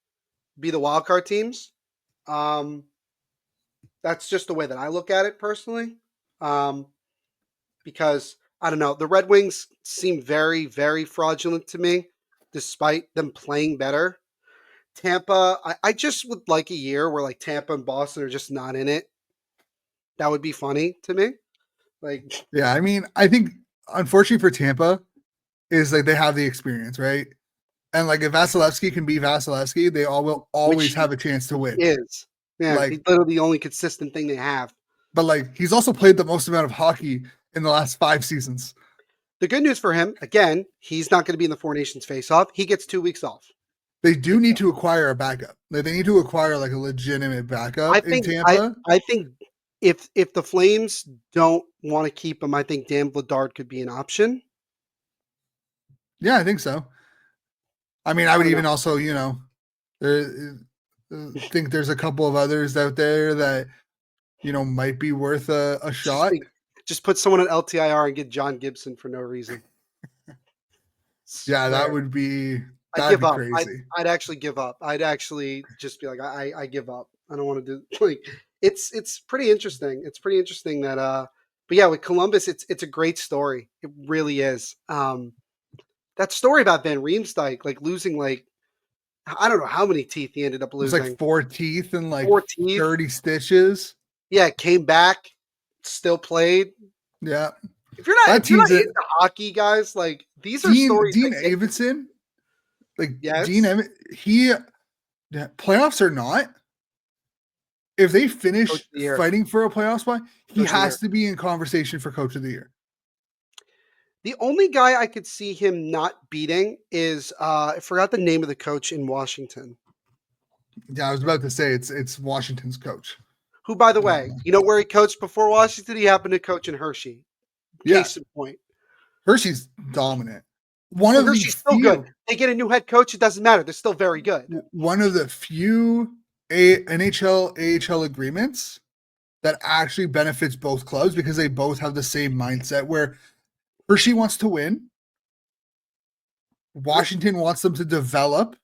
[SPEAKER 2] be the wild card teams. Um, that's just the way that I look at it personally. Um, because I don't know, the Red Wings seem very, very fraudulent to me, despite them playing better. Tampa, I just would like a year where like Tampa and Boston are just not in it. That would be funny to me. Like,
[SPEAKER 1] yeah, I mean, I think unfortunately for Tampa is like they have the experience, right? And like if Vasilevsky can be Vasilevsky, they all will
[SPEAKER 2] which
[SPEAKER 1] always have a chance to
[SPEAKER 2] he
[SPEAKER 1] win.
[SPEAKER 2] is. Yeah,
[SPEAKER 1] Like
[SPEAKER 2] he's literally the only consistent thing they have.
[SPEAKER 1] but like he's also played the most amount of hockey in the last 5 seasons.
[SPEAKER 2] The good news for him, again, he's not going to be in the Four Nations face-off. He gets 2 weeks off.
[SPEAKER 1] They do need to acquire a backup. Like they need to acquire like a legitimate backup
[SPEAKER 2] I
[SPEAKER 1] in
[SPEAKER 2] think
[SPEAKER 1] Tampa.
[SPEAKER 2] I think if the Flames don't want to keep him, I think Dan Vladar could be an option.
[SPEAKER 1] Yeah, I think so. I mean, I would even also, think there's a couple of others out there that might be worth a shot.
[SPEAKER 2] Just put someone on LTIR and get John Gibson for no reason.
[SPEAKER 1] Yeah, that would be
[SPEAKER 2] I'd give up.
[SPEAKER 1] crazy.
[SPEAKER 2] I'd actually give up. I'd actually just be like, I give up. I don't want to do like it's pretty interesting. It's pretty interesting that but yeah, with Columbus, it's a great story. It really is. That story about Van Riemsdyk, like losing like I don't know how many teeth he ended up
[SPEAKER 1] It was
[SPEAKER 2] losing.
[SPEAKER 1] like 4 teeth and like
[SPEAKER 2] 4 teeth.
[SPEAKER 1] 30 stitches.
[SPEAKER 2] Yeah, came back, still played.
[SPEAKER 1] Yeah.
[SPEAKER 2] If you're not into hockey, guys, like these are stories.
[SPEAKER 1] Dean Avildsen, like
[SPEAKER 2] yes.
[SPEAKER 1] he playoffs or not, if they finish fighting for a playoff spot, he has to be in conversation for Coach of the Year.
[SPEAKER 2] The only guy I could see him not beating is I forgot the name of the coach in Washington.
[SPEAKER 1] Yeah, I was about to say it's Washington's coach.
[SPEAKER 2] Who, by the way, you know where he coached before Washington? He happened to coach in Hershey. Case in point.
[SPEAKER 1] Hershey's dominant. Hershey's
[SPEAKER 2] still good. They get a new head coach, it doesn't matter. They're still very good.
[SPEAKER 1] One of the few NHL, AHL agreements that actually benefits both clubs because they both have the same mindset where Hershey wants to win, Washington wants them to develop,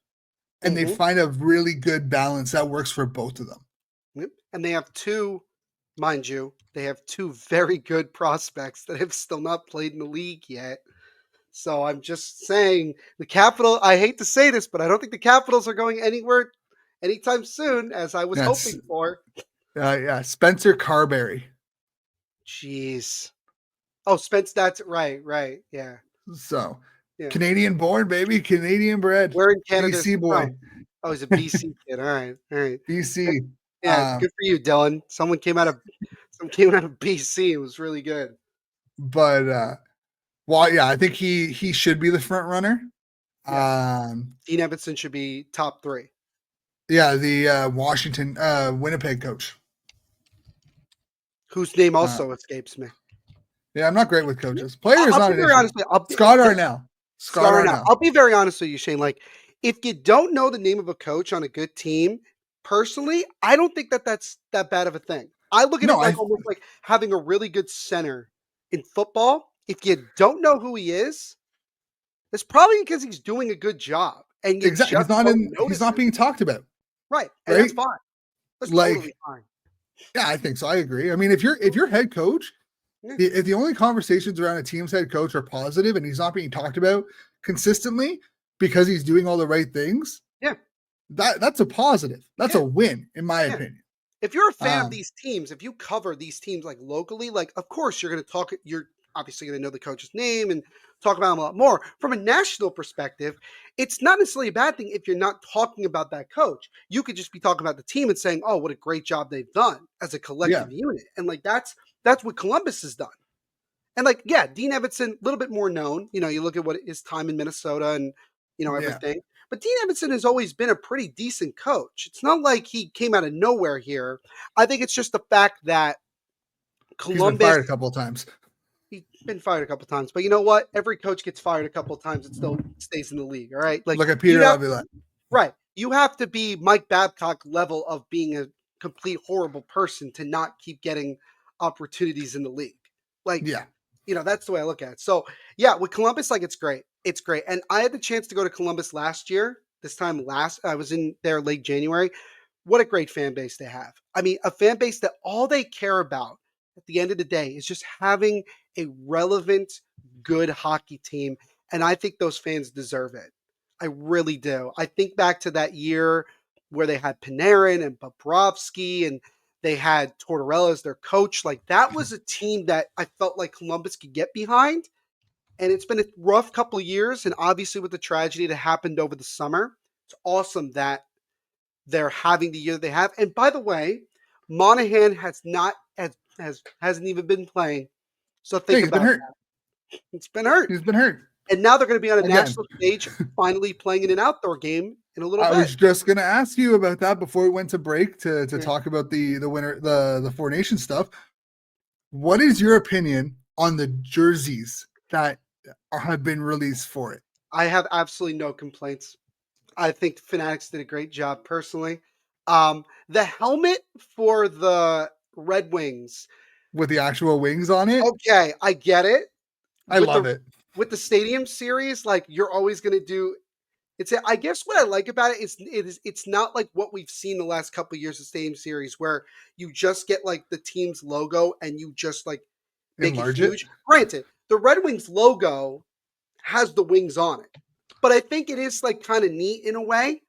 [SPEAKER 1] and they find a really good balance that works for both of them.
[SPEAKER 2] Yep. And they have two, mind you, they have two very good prospects that have still not played in the league yet. So I'm just saying the Capital, I hate to say this, but I don't think the Capitals are going anywhere anytime soon, as I was hoping for.
[SPEAKER 1] Yeah, Spencer Carberry.
[SPEAKER 2] Jeez. Oh, Spence, that's right, yeah.
[SPEAKER 1] So, yeah. Canadian born, baby, Canadian bred.
[SPEAKER 2] Where in Canada?
[SPEAKER 1] BC boy.
[SPEAKER 2] Oh, he's a BC kid. All right.
[SPEAKER 1] BC.
[SPEAKER 2] Yeah, good for you, Dylan. Someone came out of BC. It was really good.
[SPEAKER 1] But yeah, I think he should be the front runner.
[SPEAKER 2] Yeah. Dean Evason should be top 3.
[SPEAKER 1] Yeah, the Washington Winnipeg coach,
[SPEAKER 2] whose name also escapes me.
[SPEAKER 1] Yeah, I'm not great with coaches. Players not an issue.
[SPEAKER 2] Scott
[SPEAKER 1] Arnell.
[SPEAKER 2] I'll be very honest with you, Shane. Like, if you don't know the name of a coach on a good team, personally, I don't think that's that bad of a thing. I look at it like almost like having a really good center in football. If you don't know who he is, it's probably because he's doing a good job. And
[SPEAKER 1] exactly, he's not being talked about.
[SPEAKER 2] Right. And that's fine. That's totally fine.
[SPEAKER 1] Yeah, I think so. I agree. I mean, if you're head coach, if the only conversations around a team's head coach are positive and he's not being talked about consistently because he's doing all the right things, that's a positive. That's a win, in my opinion.
[SPEAKER 2] If you're a fan of these teams, if you cover these teams like locally, like of course you're going to talk. You're obviously going to know the coach's name and talk about him a lot more. From a national perspective, it's not necessarily a bad thing if you're not talking about that coach. You could just be talking about the team and saying, "Oh, what a great job they've done as a collective unit," and like that's what Columbus has done. And like, yeah, Dean Evason, a little bit more known. You know, you look at what his time in Minnesota and everything. But Dean Evason has always been a pretty decent coach. It's not like he came out of nowhere here. I think it's just the fact that Columbus.
[SPEAKER 1] He's been fired a couple of times.
[SPEAKER 2] He's been fired a couple of times. But you know what? Every coach gets fired a couple of times and still stays in the league. All right. Like,
[SPEAKER 1] look at Peter Laviolette.
[SPEAKER 2] Right. You have to be Mike Babcock level of being a complete horrible person to not keep getting opportunities in the league. Like, that's the way I look at it. So, yeah, with Columbus, like, it's great. It's great. And I had the chance to go to Columbus last year. I was in there late January. What a great fan base they have. I mean, a fan base that all they care about at the end of the day is just having a relevant, good hockey team. And I think those fans deserve it. I really do. I think back to that year where they had Panarin and Bobrovsky and they had Tortorella as their coach. Like, that was a team that I felt like Columbus could get behind. And it's been a rough couple of years. And obviously with the tragedy that happened over the summer, it's awesome that they're having the year they have. And by the way, Monahan has not, as hasn't even been playing. So
[SPEAKER 1] Yeah,
[SPEAKER 2] think
[SPEAKER 1] he's been
[SPEAKER 2] about
[SPEAKER 1] hurt.
[SPEAKER 2] that. It's been hurt.
[SPEAKER 1] He's been hurt
[SPEAKER 2] And now they're going to be on a
[SPEAKER 1] again.
[SPEAKER 2] national stage, finally playing in an outdoor game in a little
[SPEAKER 1] I
[SPEAKER 2] bit.
[SPEAKER 1] was just gonna ask you about that before we went to break to
[SPEAKER 2] Yeah.
[SPEAKER 1] talk about the winner the Four Nations stuff. What is your opinion on the jerseys that have been released for it?
[SPEAKER 2] I have absolutely no complaints. I think Fanatics did a great job personally. The helmet for the Red Wings.
[SPEAKER 1] With the actual wings on it?
[SPEAKER 2] Okay, I get it.
[SPEAKER 1] I
[SPEAKER 2] With
[SPEAKER 1] love
[SPEAKER 2] the
[SPEAKER 1] it.
[SPEAKER 2] with the stadium series, like you're always going to do I guess what I like about it is it's not like what we've seen the last couple of years of stadium series where you just get like the team's logo and you just like make it
[SPEAKER 1] Enlarge it.
[SPEAKER 2] huge. Granted, the Red Wings logo has the wings on it, but I think it is like kind of neat in a way.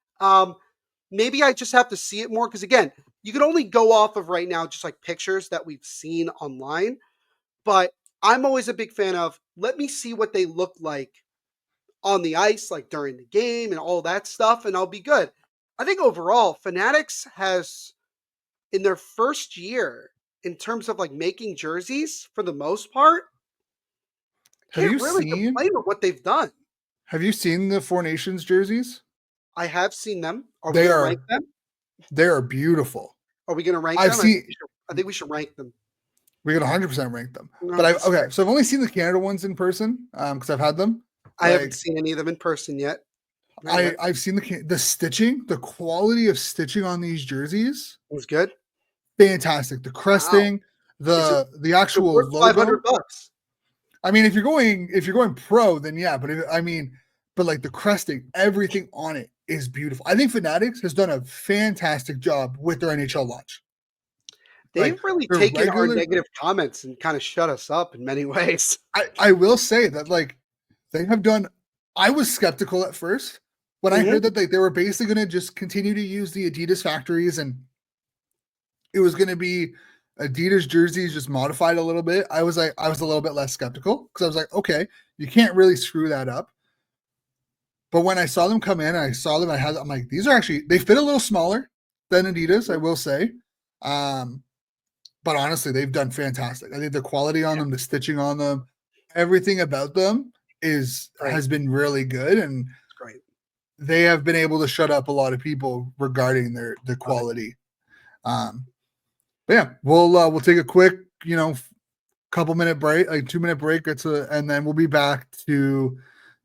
[SPEAKER 2] Maybe I just have to see it more because again, you can only go off of right now just like pictures that we've seen online. But I'm always a big fan of let me see what they look like on the ice, like during the game and all that stuff, and I'll be good. I think overall, Fanatics has in their first year, in terms of like making jerseys for the most part,
[SPEAKER 1] Have
[SPEAKER 2] can't
[SPEAKER 1] you
[SPEAKER 2] really
[SPEAKER 1] seen
[SPEAKER 2] complain with what they've done.
[SPEAKER 1] the Four Nations jerseys?
[SPEAKER 2] I have seen them. Are we
[SPEAKER 1] They
[SPEAKER 2] going to rank
[SPEAKER 1] are
[SPEAKER 2] them?
[SPEAKER 1] beautiful.
[SPEAKER 2] Are we going to rank
[SPEAKER 1] I've
[SPEAKER 2] them?
[SPEAKER 1] seen
[SPEAKER 2] I think we should rank them.
[SPEAKER 1] we could 100% rank them.
[SPEAKER 2] No,
[SPEAKER 1] But I've
[SPEAKER 2] that's fair.
[SPEAKER 1] okay, so I've only seen the Canada ones in person because I've had them.
[SPEAKER 2] I haven't
[SPEAKER 1] Like
[SPEAKER 2] seen any of them in person yet. Not yet.
[SPEAKER 1] I've seen the stitching, the quality of stitching on these jerseys,
[SPEAKER 2] It was good.
[SPEAKER 1] fantastic. The
[SPEAKER 2] Wow.
[SPEAKER 1] cresting,
[SPEAKER 2] Is it
[SPEAKER 1] the
[SPEAKER 2] is it
[SPEAKER 1] actual
[SPEAKER 2] worth 500
[SPEAKER 1] logo.
[SPEAKER 2] bucks?
[SPEAKER 1] I mean, if you're going pro, then yeah. But I mean, but like the cresting, everything on it is beautiful. I think Fanatics has done a fantastic job with their NHL launch. Like
[SPEAKER 2] They've really
[SPEAKER 1] the
[SPEAKER 2] taken our
[SPEAKER 1] regular,
[SPEAKER 2] negative comments and kind of shut us up in many ways.
[SPEAKER 1] I will say that like they have done. I was skeptical at first when I
[SPEAKER 2] Mhm.
[SPEAKER 1] heard that they were basically going to just continue to use the Adidas factories and it was going to be Adidas jerseys just modified a little bit. I was a little bit less skeptical because I was like, okay, you can't really screw that up. But when I saw them come in, I saw them. I'm like, these are actually they fit a little smaller than Adidas, I will say. Um, but honestly, they've done fantastic. I think the quality on
[SPEAKER 2] Yeah,
[SPEAKER 1] them, the stitching on them, everything about them
[SPEAKER 2] great.
[SPEAKER 1] has been really good, and
[SPEAKER 2] It's great.
[SPEAKER 1] they have been able to shut up a lot of people regarding their
[SPEAKER 2] Love it.
[SPEAKER 1] quality. Um, but yeah, we'll take a quick, couple minute break, like 2 minute break, and then we'll be back to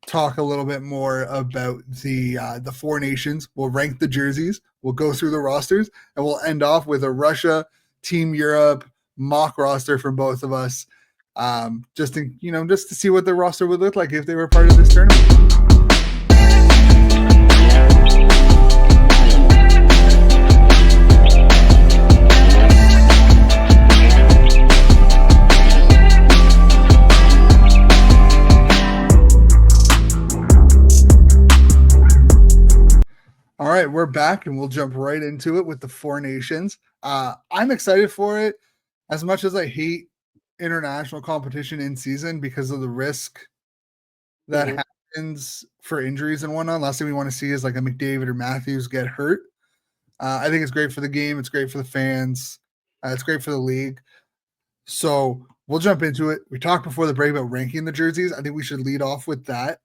[SPEAKER 1] talk a little bit more about the Four Nations. We'll rank the jerseys, we'll go through the rosters, and we'll end off with a Russia, Team Europe mock roster from both of us. Just just to see what the roster would look like if they were part of this tournament. All right, we're back and we'll jump right into it with the Four Nations. I'm excited for it as much as I hate international competition in season because of the risk that
[SPEAKER 2] Mhm.
[SPEAKER 1] happens for injuries and whatnot. Last thing we want to see is like a McDavid or Matthews get hurt. I think it's great for the game. It's great for the fans. It's great for the league. So we'll jump into it. We talked before the break about ranking the jerseys. I think we should lead off with that.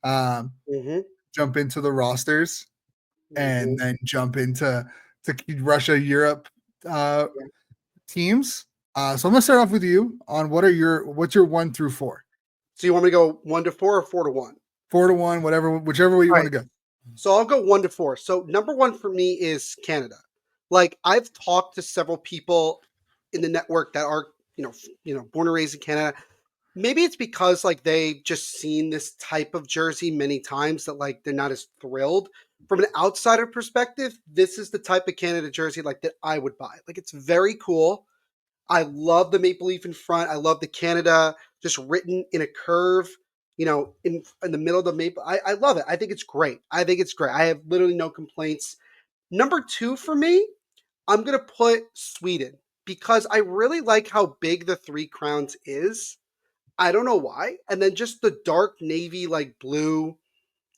[SPEAKER 1] Um,
[SPEAKER 2] Mhm.
[SPEAKER 1] jump into the rosters and
[SPEAKER 2] Mhm.
[SPEAKER 1] then jump into Russia, Europe
[SPEAKER 2] Yeah.
[SPEAKER 1] teams. So I'm gonna start off with you on what's your 1 through 4,
[SPEAKER 2] So you want me to go 1 to 4 or 4 to 1?
[SPEAKER 1] 4 to 1, whatever, whichever way you
[SPEAKER 2] All
[SPEAKER 1] want
[SPEAKER 2] right.
[SPEAKER 1] to go.
[SPEAKER 2] So I'll go 1 to 4. So number 1 for me is Canada. Like I've talked to several people in the network that are, born and raised in Canada. Maybe it's because like they've just seen this type of jersey many times that like they're not as thrilled. From an outsider perspective, this is the type of Canada jersey like that I would buy. Like it's very cool. I love the maple leaf in front. I love the Canada just written in a curve, in the middle of the maple. I love it. I think it's great. I think it's great. I have literally no complaints. Number 2 for me, I'm gonna put Sweden because I really like how big the Three Crowns is. I don't know why. And then just the dark navy like blue,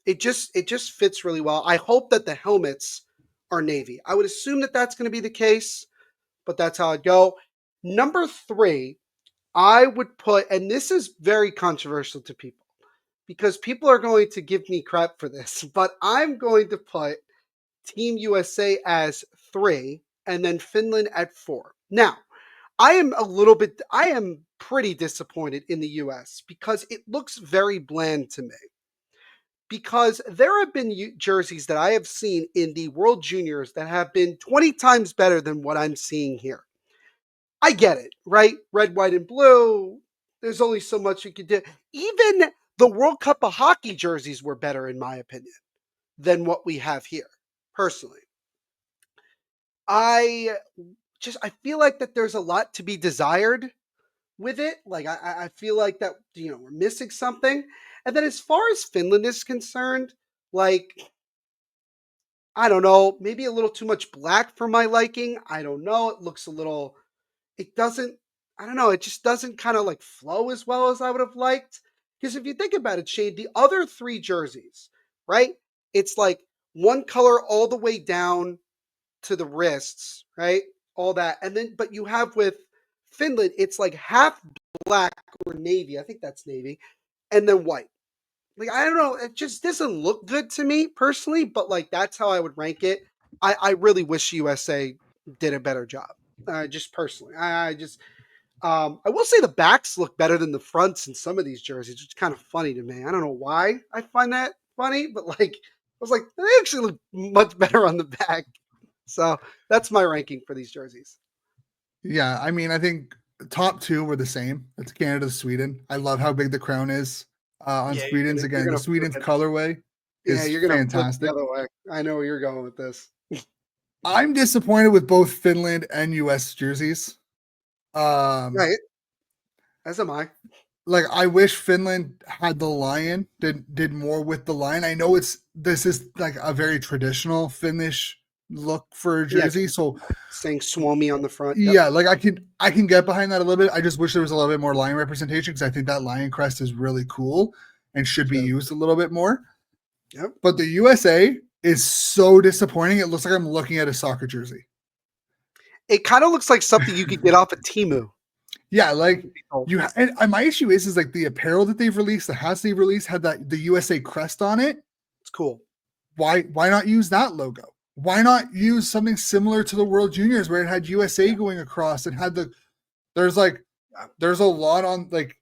[SPEAKER 2] it just fits really well. I hope that the helmets are navy. I would assume that that's going to be the case, but that's how I'd go. Number 3, I would put, and this is very controversial to people because people are going to give me crap for this, but I'm going to put Team USA as 3 and then Finland at 4. Now, I am pretty disappointed in the US because it looks very bland to me. Because there have been jerseys that I have seen in the World Juniors that have been 20 times better than what I'm seeing here. I get it, right? Red, white, and blue. There's only so much you can do. Even the World Cup of Hockey jerseys were better, in my opinion, than what we have here, personally. I I feel like that there's a lot to be desired with it. Like I feel like that we're missing something. And then as far as Finland is concerned, like I don't know, maybe a little too much black for my liking. I don't know. It looks a little. It doesn't. I don't know. It just doesn't kind of like flow as well as I would have liked. Because if you think about it, Shade, the other 3 jerseys, right? It's like one color all the way down to the wrists, right? All that. And then, but you have with Finland, it's like half black or navy. I think that's navy. And then white. Like, I don't know. It just doesn't look good to me personally, but like, that's how I would rank it. I really wish USA did a better job. Just personally. I will say the backs look better than the fronts in some of these jerseys, which is kind of funny to me. I don't know why I find that funny, but like, I was like, they actually look much better on the back. So that's my ranking for these jerseys.
[SPEAKER 1] Yeah, I mean, I think top 2 were the same. It's Canada, Sweden. I love how big the crown is on
[SPEAKER 2] Yeah,
[SPEAKER 1] Sweden's. Again, the Sweden's colorway is
[SPEAKER 2] you're gonna flip
[SPEAKER 1] fantastic.
[SPEAKER 2] the other way. I know where you're going with this.
[SPEAKER 1] I'm disappointed with both Finland and US jerseys.
[SPEAKER 2] Right. As am I.
[SPEAKER 1] Like I wish Finland had the lion, did more with the lion. I know this is like a very traditional Finnish look for a jersey. So
[SPEAKER 2] saying Suomi on the front.
[SPEAKER 1] Yeah, like I can get behind that a little bit. I just wish there was a little bit more lion representation because I think that lion crest is really cool and should be used a little bit more.
[SPEAKER 2] Yep.
[SPEAKER 1] But the USA is so disappointing. It looks like I'm looking at a soccer jersey.
[SPEAKER 2] It kind of looks like something you could get off of Temu.
[SPEAKER 1] Yeah, like and my issue is like the apparel that they've released, the hats they've released had the USA crest on it.
[SPEAKER 2] It's cool.
[SPEAKER 1] Why not use that logo? Why not use something similar to the World Juniors where it had USA going across and had there's a lot on, like,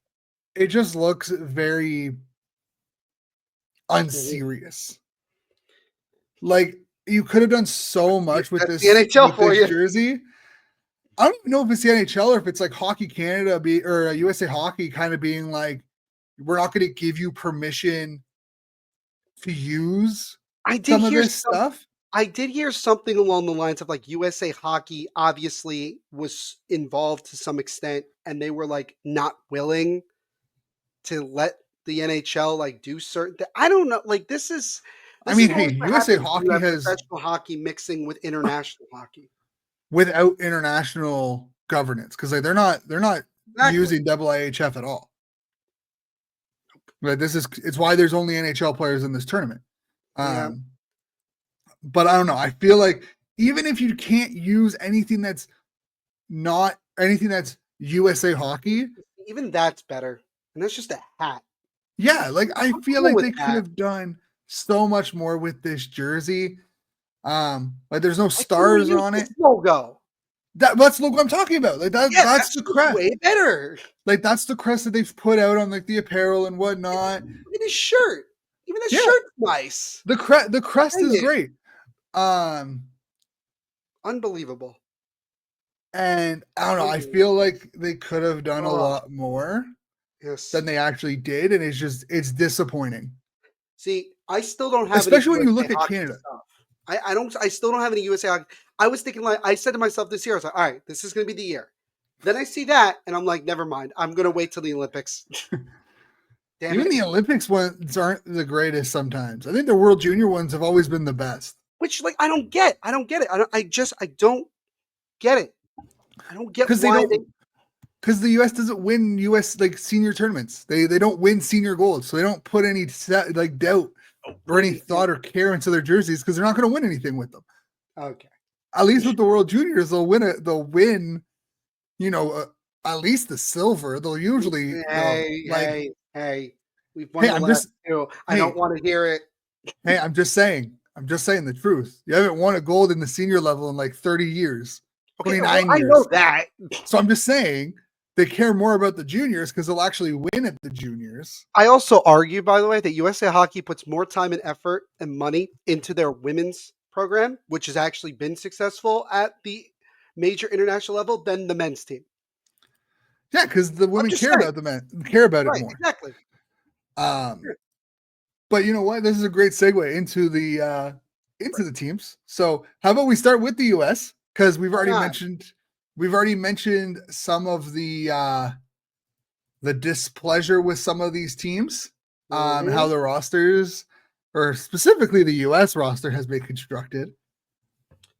[SPEAKER 1] it just looks very unserious. Like you could have done so much with this,
[SPEAKER 2] NHL for you.
[SPEAKER 1] Jersey. I don't even know if it's the NHL or if it's like Hockey Canada or USA Hockey kind of being like, we're not going to give you permission to use some of this stuff.
[SPEAKER 2] I did hear something along the lines of like USA Hockey obviously was involved to some extent and they were like not willing to let the NHL like do certain things. I don't know. Like this is
[SPEAKER 1] hey, USA Hockey has
[SPEAKER 2] professional hockey mixing with international hockey
[SPEAKER 1] without international governance because like they're not using IIHF at all. But it's why there's only NHL players in this tournament. But I don't know. I feel like even if you can't use anything that's USA Hockey,
[SPEAKER 2] even that's better. And that's just a hat.
[SPEAKER 1] Yeah, like I feel like they could have done so much more with this jersey. Like there's no stars on it.
[SPEAKER 2] Logo.
[SPEAKER 1] That's the logo I'm talking about. Like that's the crest.
[SPEAKER 2] Way better.
[SPEAKER 1] Like that's the crest that they've put out on like the apparel and whatnot.
[SPEAKER 2] Look at his shirt. Even the shirt's nice.
[SPEAKER 1] The crest is great.
[SPEAKER 2] Unbelievable.
[SPEAKER 1] And I don't know. I feel like they could have done a lot more.
[SPEAKER 2] Yes.
[SPEAKER 1] Than they actually did, and it's disappointing.
[SPEAKER 2] See, I still don't have,
[SPEAKER 1] especially when you look at Canada.
[SPEAKER 2] I still don't have any USA hockey. I was thinking, like, I said to myself this year, I was like, all right, this is going to be the year. Then I see that, and I'm like, never mind. I'm going to wait till the Olympics.
[SPEAKER 1] Even the Olympics ones aren't the greatest sometimes. I think the World Junior ones have always been the best.
[SPEAKER 2] Which, like, I don't get it. I don't get it. I don't get it. I don't get why
[SPEAKER 1] because the U.S. doesn't win U.S. like senior tournaments. They don't win senior gold, so they don't put any like doubt or any thought or care into their jerseys because they're not going to win anything with them.
[SPEAKER 2] Okay.
[SPEAKER 1] At least with the World Juniors, they'll win at least the silver. They'll usually they'll like,
[SPEAKER 2] Hey. We've won
[SPEAKER 1] hey,
[SPEAKER 2] the
[SPEAKER 1] I'm
[SPEAKER 2] last
[SPEAKER 1] just
[SPEAKER 2] two. I don't
[SPEAKER 1] hey,
[SPEAKER 2] want to hear it.
[SPEAKER 1] hey, I'm just saying. I'm just saying the truth. You haven't won a gold in the senior level in like 30 years,
[SPEAKER 2] Okay, well,
[SPEAKER 1] 29
[SPEAKER 2] I know
[SPEAKER 1] years.
[SPEAKER 2] that.
[SPEAKER 1] So I'm just saying they care more about the juniors because they'll actually win at the juniors.
[SPEAKER 2] I also argue, by the way, that USA Hockey puts more time and effort and money into their women's program, which has actually been successful at the major international level, than the men's team.
[SPEAKER 1] Yeah, because the
[SPEAKER 2] I'm
[SPEAKER 1] women
[SPEAKER 2] just
[SPEAKER 1] care
[SPEAKER 2] saying.
[SPEAKER 1] about the men, care about it
[SPEAKER 2] Right,
[SPEAKER 1] more.
[SPEAKER 2] exactly.
[SPEAKER 1] But you know what? This is a great segue into the teams. So how about we start with the US? Because
[SPEAKER 2] Why not?
[SPEAKER 1] we've already mentioned some of the displeasure with some of these teams on how
[SPEAKER 2] Mhm.
[SPEAKER 1] the rosters, or specifically the US roster, has been constructed.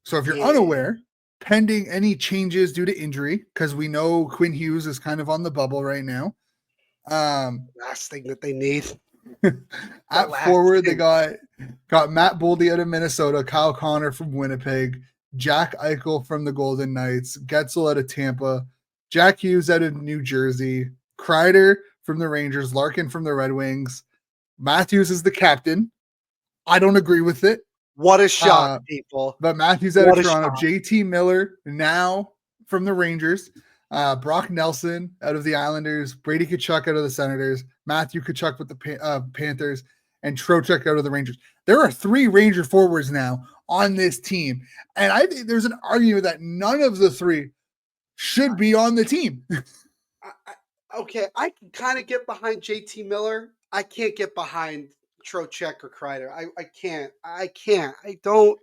[SPEAKER 1] So if you're
[SPEAKER 2] Yeah.
[SPEAKER 1] unaware, pending any changes due to injury, because we know Quinn Hughes is kind of on the bubble right now.
[SPEAKER 2] Last thing that they need. The
[SPEAKER 1] At
[SPEAKER 2] last
[SPEAKER 1] forward, they
[SPEAKER 2] thing.
[SPEAKER 1] got Matt Boldy out of Minnesota, Kyle Connor from Winnipeg, Jack Eichel from the Golden Knights, Getzel out of Tampa, Jack Hughes out of New Jersey, Kreider from the Rangers, Larkin from the Red Wings. Matthews is the captain. I don't agree with it.
[SPEAKER 2] What a shock, people.
[SPEAKER 1] But Matthews out of
[SPEAKER 2] What a
[SPEAKER 1] Toronto,
[SPEAKER 2] shock.
[SPEAKER 1] JT Miller now from the Rangers, Brock Nelson out of the Islanders, Brady Tkachuk out of the Senators, Matthew Tkachuk with the Panthers, and Trocheck out of the Rangers. There are 3 Ranger forwards now on this team, and I think there's an argument that none of the 3 should be on the team.
[SPEAKER 2] Okay, I can kind of get behind JT Miller. I can't get behind Trocheck or Kreider. I can't. I don't.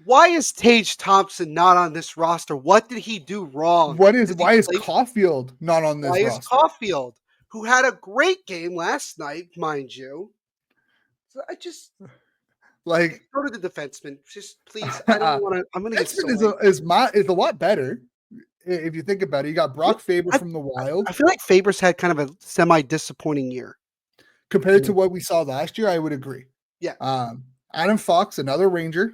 [SPEAKER 2] Why is Tage Thompson not on this roster? What did he do wrong? Does he
[SPEAKER 1] Why is
[SPEAKER 2] play?
[SPEAKER 1] Caulfield not on
[SPEAKER 2] Why
[SPEAKER 1] this
[SPEAKER 2] is
[SPEAKER 1] roster?
[SPEAKER 2] Caulfield, who had a great game last night, mind you? So I just
[SPEAKER 1] Like
[SPEAKER 2] go to the defenseman. Just please. I don't want to. I'm going to get
[SPEAKER 1] Defenseman
[SPEAKER 2] so angry.
[SPEAKER 1] is a lot better if you think about it. You got Brock Faber
[SPEAKER 2] I,
[SPEAKER 1] from the Wild.
[SPEAKER 2] I feel like Faber's had kind of a semi disappointing year.
[SPEAKER 1] Compared to what we saw last year, I would agree.
[SPEAKER 2] Yeah.
[SPEAKER 1] Adam Fox, another Ranger,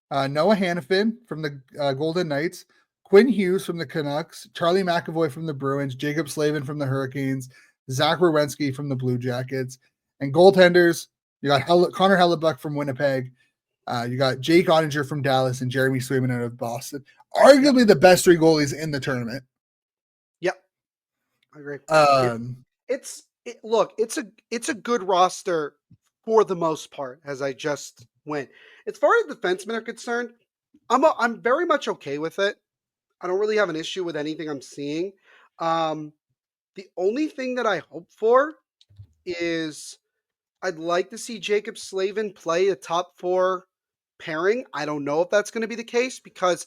[SPEAKER 1] Noah Hannafin from the Golden Knights, Quinn Hughes from the Canucks, Charlie McAvoy from the Bruins, Jacob Slavin from the Hurricanes, Zach Werenski from the Blue Jackets, and goaltenders. You got Connor Hellebuck from Winnipeg. You got Jake Ottinger from Dallas and Jeremy Swayman out of Boston.
[SPEAKER 2] Yep.
[SPEAKER 1] Arguably the best 3 goalies in the tournament.
[SPEAKER 2] Yep. I agree. Look, it's a good roster for the most part, as I just went. As far as defensemen are concerned, I'm very much okay with it. I don't really have an issue with anything I'm seeing. The only thing that I hope for is I'd like to see Jacob Slavin play a top 4 pairing. I don't know if that's going to be the case because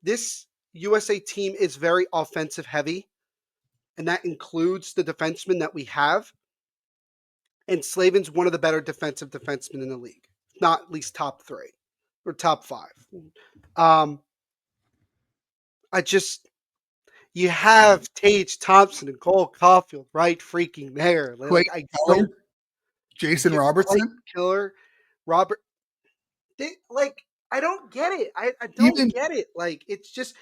[SPEAKER 2] this USA team is very offensive heavy, and that includes the defensemen that we have. And Slavin's one of the better defensive defensemen in the league, not at least top 3 or top 5. I just you have Tage Thompson and Cole Caulfield right freaking there.
[SPEAKER 1] Clay
[SPEAKER 2] Like I don't
[SPEAKER 1] Keller, Jason
[SPEAKER 2] get Clay
[SPEAKER 1] Robertson,
[SPEAKER 2] Killer, Robert. Like I don't get it. I don't
[SPEAKER 1] even
[SPEAKER 2] get it. Like it's just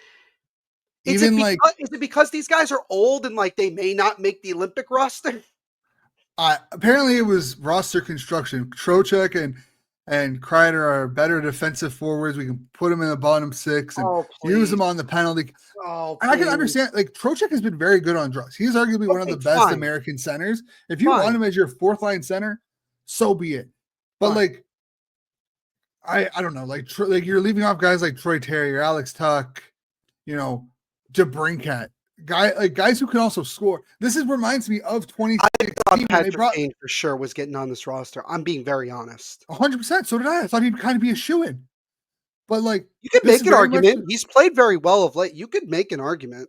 [SPEAKER 1] even like
[SPEAKER 2] is it because these guys are old and like they may not make the Olympic roster?
[SPEAKER 1] apparently it was roster construction. Trocheck and Kreider are better defensive forwards. We can put them in the bottom 6 and
[SPEAKER 2] Oh
[SPEAKER 1] use
[SPEAKER 2] please.
[SPEAKER 1] them on the penalty.
[SPEAKER 2] Oh
[SPEAKER 1] And I can
[SPEAKER 2] please.
[SPEAKER 1] understand, like, Trocheck has been very good on draws. He's arguably one of
[SPEAKER 2] Okay,
[SPEAKER 1] the best
[SPEAKER 2] fine.
[SPEAKER 1] American centers. If you want
[SPEAKER 2] Fine.
[SPEAKER 1] him as your 4th-line center, so be it. But,
[SPEAKER 2] Fine.
[SPEAKER 1] like, I don't know. Like you're leaving off guys like Troy Terry or Alex Tuck, DeBrincat. Guys who can also score. This reminds me of
[SPEAKER 2] I
[SPEAKER 1] 2016
[SPEAKER 2] thought
[SPEAKER 1] when they
[SPEAKER 2] Patrick
[SPEAKER 1] brought
[SPEAKER 2] Kane for sure was getting on this roster. I'm being very honest.
[SPEAKER 1] 100%. So did I. I thought he'd kind of be a shoo-in. But, like,
[SPEAKER 2] You could
[SPEAKER 1] this
[SPEAKER 2] make
[SPEAKER 1] is
[SPEAKER 2] an
[SPEAKER 1] very much,
[SPEAKER 2] argument. He's played very well of late. You could make an argument.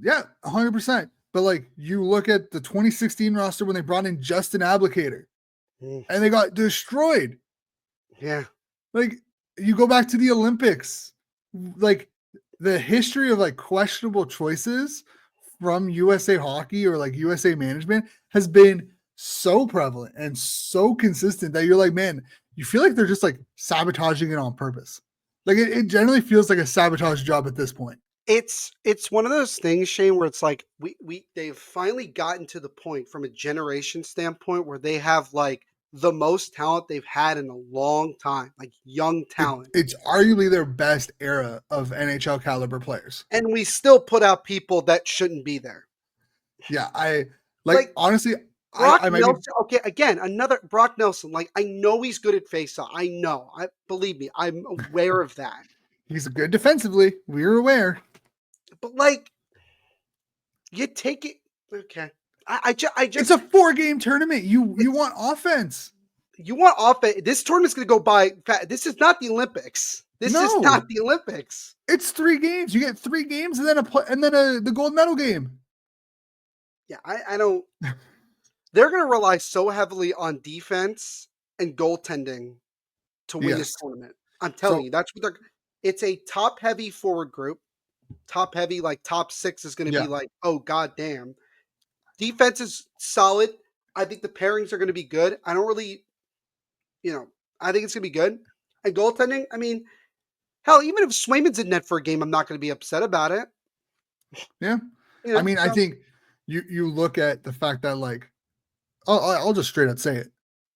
[SPEAKER 1] yeah, 100%. But, like, you look at the 2016 roster when they brought in Justin Ablocator
[SPEAKER 2] Mm,
[SPEAKER 1] and they got destroyed.
[SPEAKER 2] yeah.
[SPEAKER 1] Like, you go back to the Olympics, like, the history of, like, questionable choices from USA Hockey or, like, USA management has been so prevalent and so consistent that you're like, man, you feel like they're just, like, sabotaging it on purpose. Like, it generally feels like a sabotage job at this point.
[SPEAKER 2] It's one of those things, Shane, where it's like they've finally gotten to the point from a generation standpoint where they have like the most talent they've had in a long time, like young talent.
[SPEAKER 1] It's arguably their best era of NHL caliber players.
[SPEAKER 2] And we still put out people that shouldn't be there.
[SPEAKER 1] Yeah, I
[SPEAKER 2] Like
[SPEAKER 1] honestly,
[SPEAKER 2] Brock
[SPEAKER 1] I might be.
[SPEAKER 2] Nelson. Okay, again, another Brock Nelson. Like I know he's good at faceoff. I know. I believe me. I'm aware of that.
[SPEAKER 1] He's good defensively. We're aware.
[SPEAKER 2] But like, you take it. Okay. I
[SPEAKER 1] It's
[SPEAKER 2] just
[SPEAKER 1] a 4-game tournament. You want offense.
[SPEAKER 2] you want offense. This tournament's going to go by. This is not the Olympics. This is not
[SPEAKER 1] No,
[SPEAKER 2] the Olympics.
[SPEAKER 1] it's 3 games. You get 3 games and then the gold medal game.
[SPEAKER 2] Yeah, I don't. They're going to rely so heavily on defense and goaltending to win this
[SPEAKER 1] Yes.
[SPEAKER 2] tournament. I'm telling you, that's what they're. It's a top heavy forward group. Top heavy, like top 6 is going to be
[SPEAKER 1] Yeah.
[SPEAKER 2] like, oh god damn. Defense is solid. I think the pairings are going to be good. I don't really, I think it's going to be good. And goaltending, I mean, hell, even if Swayman's in net for a game, I'm not going to be upset about it.
[SPEAKER 1] Yeah. I mean, I think you look at the fact that like, I'll just straight up say it.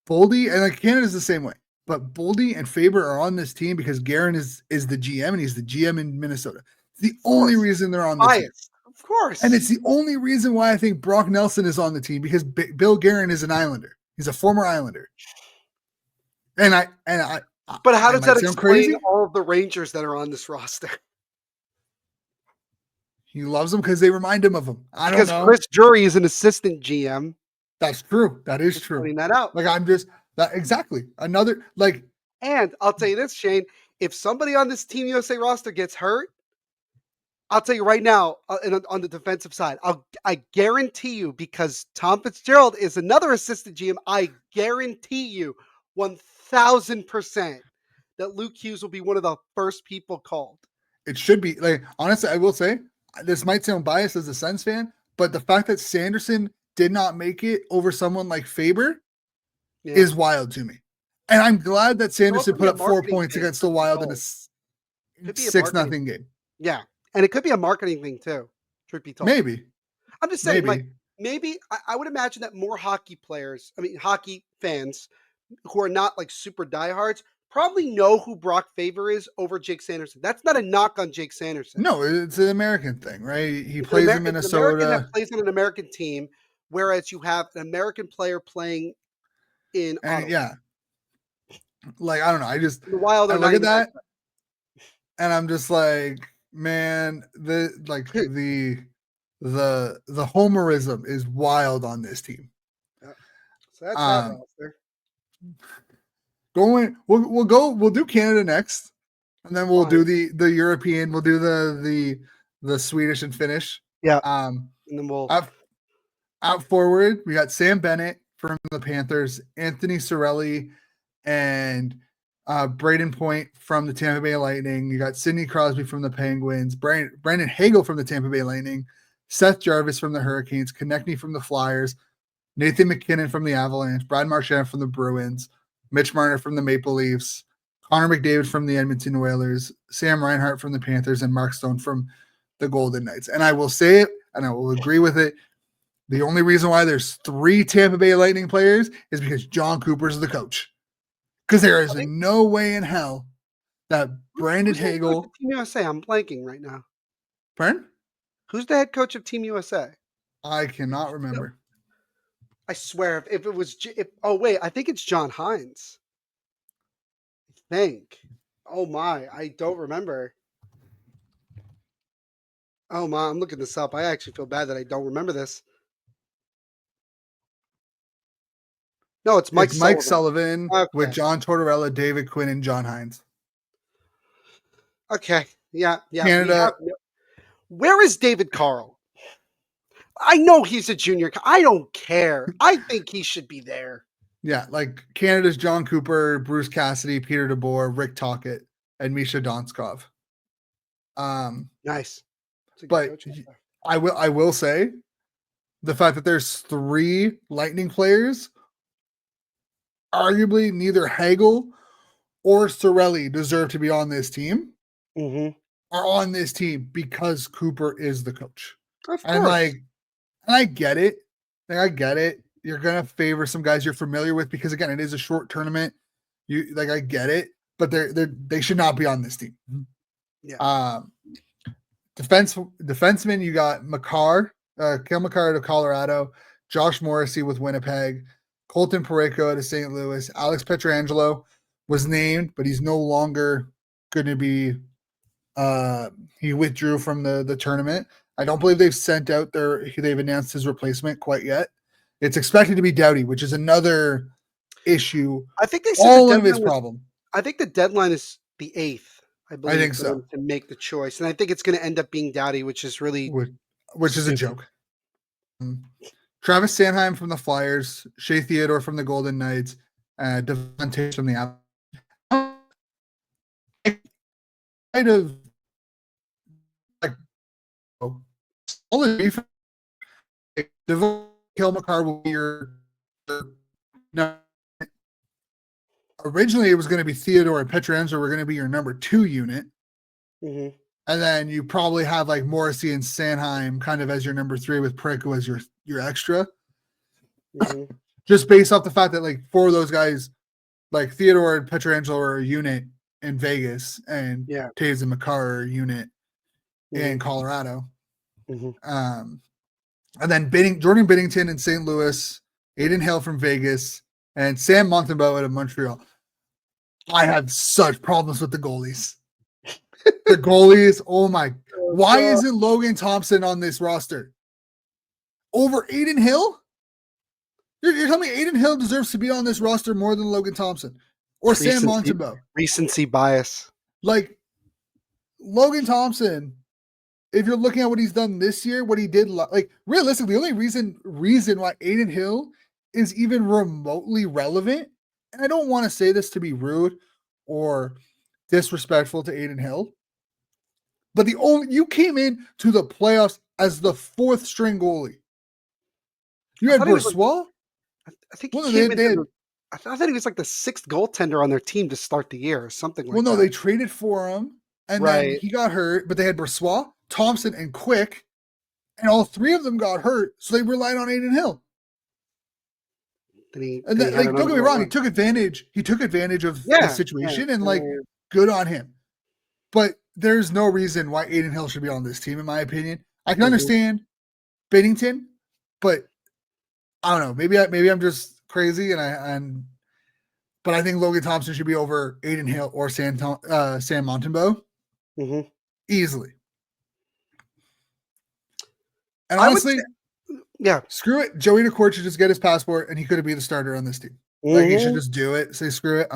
[SPEAKER 1] Boldy and like Canada's the same way, but Boldy and Faber are on this team because Guerin is the GM and he's the GM in Minnesota. It's the only reason they're on the team.
[SPEAKER 2] Of course.
[SPEAKER 1] And it's the only reason why I think Brock Nelson is on the team because Bill Guerin is an Islander. He's a former Islander. And I
[SPEAKER 2] But how does that
[SPEAKER 1] sound
[SPEAKER 2] explain all of the Rangers that are on this roster?
[SPEAKER 1] He loves them because they remind him of him. I don't know.
[SPEAKER 2] Chris Drury is an assistant GM.
[SPEAKER 1] That's true. That is
[SPEAKER 2] Just
[SPEAKER 1] true.
[SPEAKER 2] pointing that out.
[SPEAKER 1] Like I'm just that exactly another like.
[SPEAKER 2] And I'll tell you this, Shane. If somebody on this Team USA roster gets hurt, I'll tell you right now, on the defensive side, I guarantee you, because Tom Fitzgerald is another assistant GM, I guarantee you 1,000% that Luke Hughes will be one of the first people called.
[SPEAKER 1] It should be like honestly, I will say this might sound biased as a Sens fan, but the fact that Sanderson did not make it over someone like Faber is wild to me. And I'm glad that Sanderson put up 4 points against the Wild in a 6-0 game.
[SPEAKER 2] Yeah. And it could be a marketing thing too, truth be told.
[SPEAKER 1] Maybe.
[SPEAKER 2] I'm just saying, maybe I would imagine that more hockey fans who are not like super diehards probably know who Brock Faber is over Jake Sanderson. That's not a knock on Jake Sanderson.
[SPEAKER 1] No, it's an American thing, right? He plays in Minnesota.
[SPEAKER 2] It's an American that plays on an American team, whereas you have an American player playing in Ottawa.
[SPEAKER 1] Yeah. Like, I don't know. I just
[SPEAKER 2] the Wild
[SPEAKER 1] I look at that and I'm just like, man, the homerism is wild on this team.
[SPEAKER 2] Yeah. So that's that roster.
[SPEAKER 1] We'll do Canada next, and then we'll do the European. We'll do the Swedish and Finnish.
[SPEAKER 2] Yeah.
[SPEAKER 1] And
[SPEAKER 2] then we'll
[SPEAKER 1] out forward. We got Sam Bennett from the Panthers, Anthony Cirelli, and Braden Point from the Tampa Bay Lightning. You got Sidney Crosby from the Penguins, Brandon Hagel from the Tampa Bay Lightning, Seth Jarvis from the Hurricanes, Konechny from the Flyers, Nathan McKinnon from the Avalanche, Brad Marchand from the Bruins, Mitch Marner from the Maple Leafs, Connor McDavid from the Edmonton Oilers, Sam Reinhart from the Panthers, and Mark Stone from the Golden Knights. And I will say it, and I will agree with it. The only reason why there's 3 Tampa Bay Lightning players is because John Cooper's the coach. Because there is no way in hell that Brandon Hagel.
[SPEAKER 2] Team USA, I'm blanking right now.
[SPEAKER 1] Pardon?
[SPEAKER 2] Who's the head coach of Team USA?
[SPEAKER 1] I cannot remember.
[SPEAKER 2] I swear, if it was, I think it's John Hines. I think. Oh my, I don't remember. Oh my, I'm looking this up. I actually feel bad that I don't remember this. No, it's Mike Sullivan.
[SPEAKER 1] Mike Sullivan with John Tortorella, David Quinn, and John Hines.
[SPEAKER 2] Okay. Yeah.
[SPEAKER 1] Canada.
[SPEAKER 2] Where is David Carl? I know he's a junior. I don't care. I think he should be there.
[SPEAKER 1] Yeah, like Canada's John Cooper, Bruce Cassidy, Peter DeBoer, Rick Tocchet, and Misha Donskov.
[SPEAKER 2] Nice.
[SPEAKER 1] But I will say the fact that there's 3 Lightning players, arguably neither Hagel or Cirelli deserve to be on this team.
[SPEAKER 2] Mm-hmm.
[SPEAKER 1] are on this team because Cooper is the coach.
[SPEAKER 2] Of
[SPEAKER 1] And
[SPEAKER 2] course.
[SPEAKER 1] I get it. Like, I get it. You're gonna favor some guys you're familiar with because again, it is a short tournament. I get it, but they should not be on this team.
[SPEAKER 2] Yeah.
[SPEAKER 1] Defenseman, you got Kale McCarr to Colorado, Josh Morrissey with Winnipeg, Colton Parayko to St. Louis, Alex Pietrangelo was named, but he's no longer going to be. He withdrew from the tournament. I don't believe they've announced his replacement quite yet. It's expected to be Doughty, which is another issue.
[SPEAKER 2] I think they said
[SPEAKER 1] All of his problem.
[SPEAKER 2] I think the deadline is the 8th, I believe,
[SPEAKER 1] think
[SPEAKER 2] for
[SPEAKER 1] so.
[SPEAKER 2] them to make the choice. And I think it's going to end up being Doughty, which is really
[SPEAKER 1] which is a joke. Travis Sanheim from the Flyers, Shea Theodore from the Golden Knights, Devontae from the Avalanche. Kind of like all the defense. Kale McCarr will be your no. Originally, it was going to be Theodore and Pietrangelo were going to be your number 2 unit.
[SPEAKER 2] Mm-hmm.
[SPEAKER 1] And then you probably have like Morrissey and Sanheim kind of as your number 3 with Parayko as your extra.
[SPEAKER 2] Mm-hmm.
[SPEAKER 1] Just based off the fact that like 4 of those guys, like Theodore and Pietrangelo are a unit in Vegas and Taves and McCarr are a unit in Colorado.
[SPEAKER 2] Mm-hmm.
[SPEAKER 1] And then Jordan Binnington in St. Louis, Aiden Hill from Vegas, and Sam Montembeault out of Montreal. I have such problems with the goalies. The goalies, oh my. Why isn't Logan Thompson on this roster? Over Aiden Hill? You're telling me Aiden Hill deserves to be on this roster more than Logan Thompson or Sam Montembeault?
[SPEAKER 2] Recency bias.
[SPEAKER 1] Like, Logan Thompson, if you're looking at what he's done this year, what he did, like, realistically, the only reason why Aiden Hill is even remotely relevant, and I don't want to say this to be rude or disrespectful to Aiden Hill, but you came in to the playoffs as the 4th string goalie. You had Brossoit.
[SPEAKER 2] I think I thought he was like the 6th goaltender on their team to start the year or something like that.
[SPEAKER 1] Well, no, they traded for him, and then he got hurt, but they had Brossoit, Thompson, and Quick, and all 3 of them got hurt, so they relied on Aiden Hill. Don't get me wrong, he took advantage of the situation, and good on him. But there's no reason why Aiden Hill should be on this team, in my opinion. I can understand Binnington, but I don't know. Maybe I'm just crazy, but I think Logan Thompson should be over Aiden Hill or Sam Montembeault easily. And honestly, screw it. Joey DeCourt should just get his passport, and he could be the starter on this team. Like, he should just do it. Say screw it.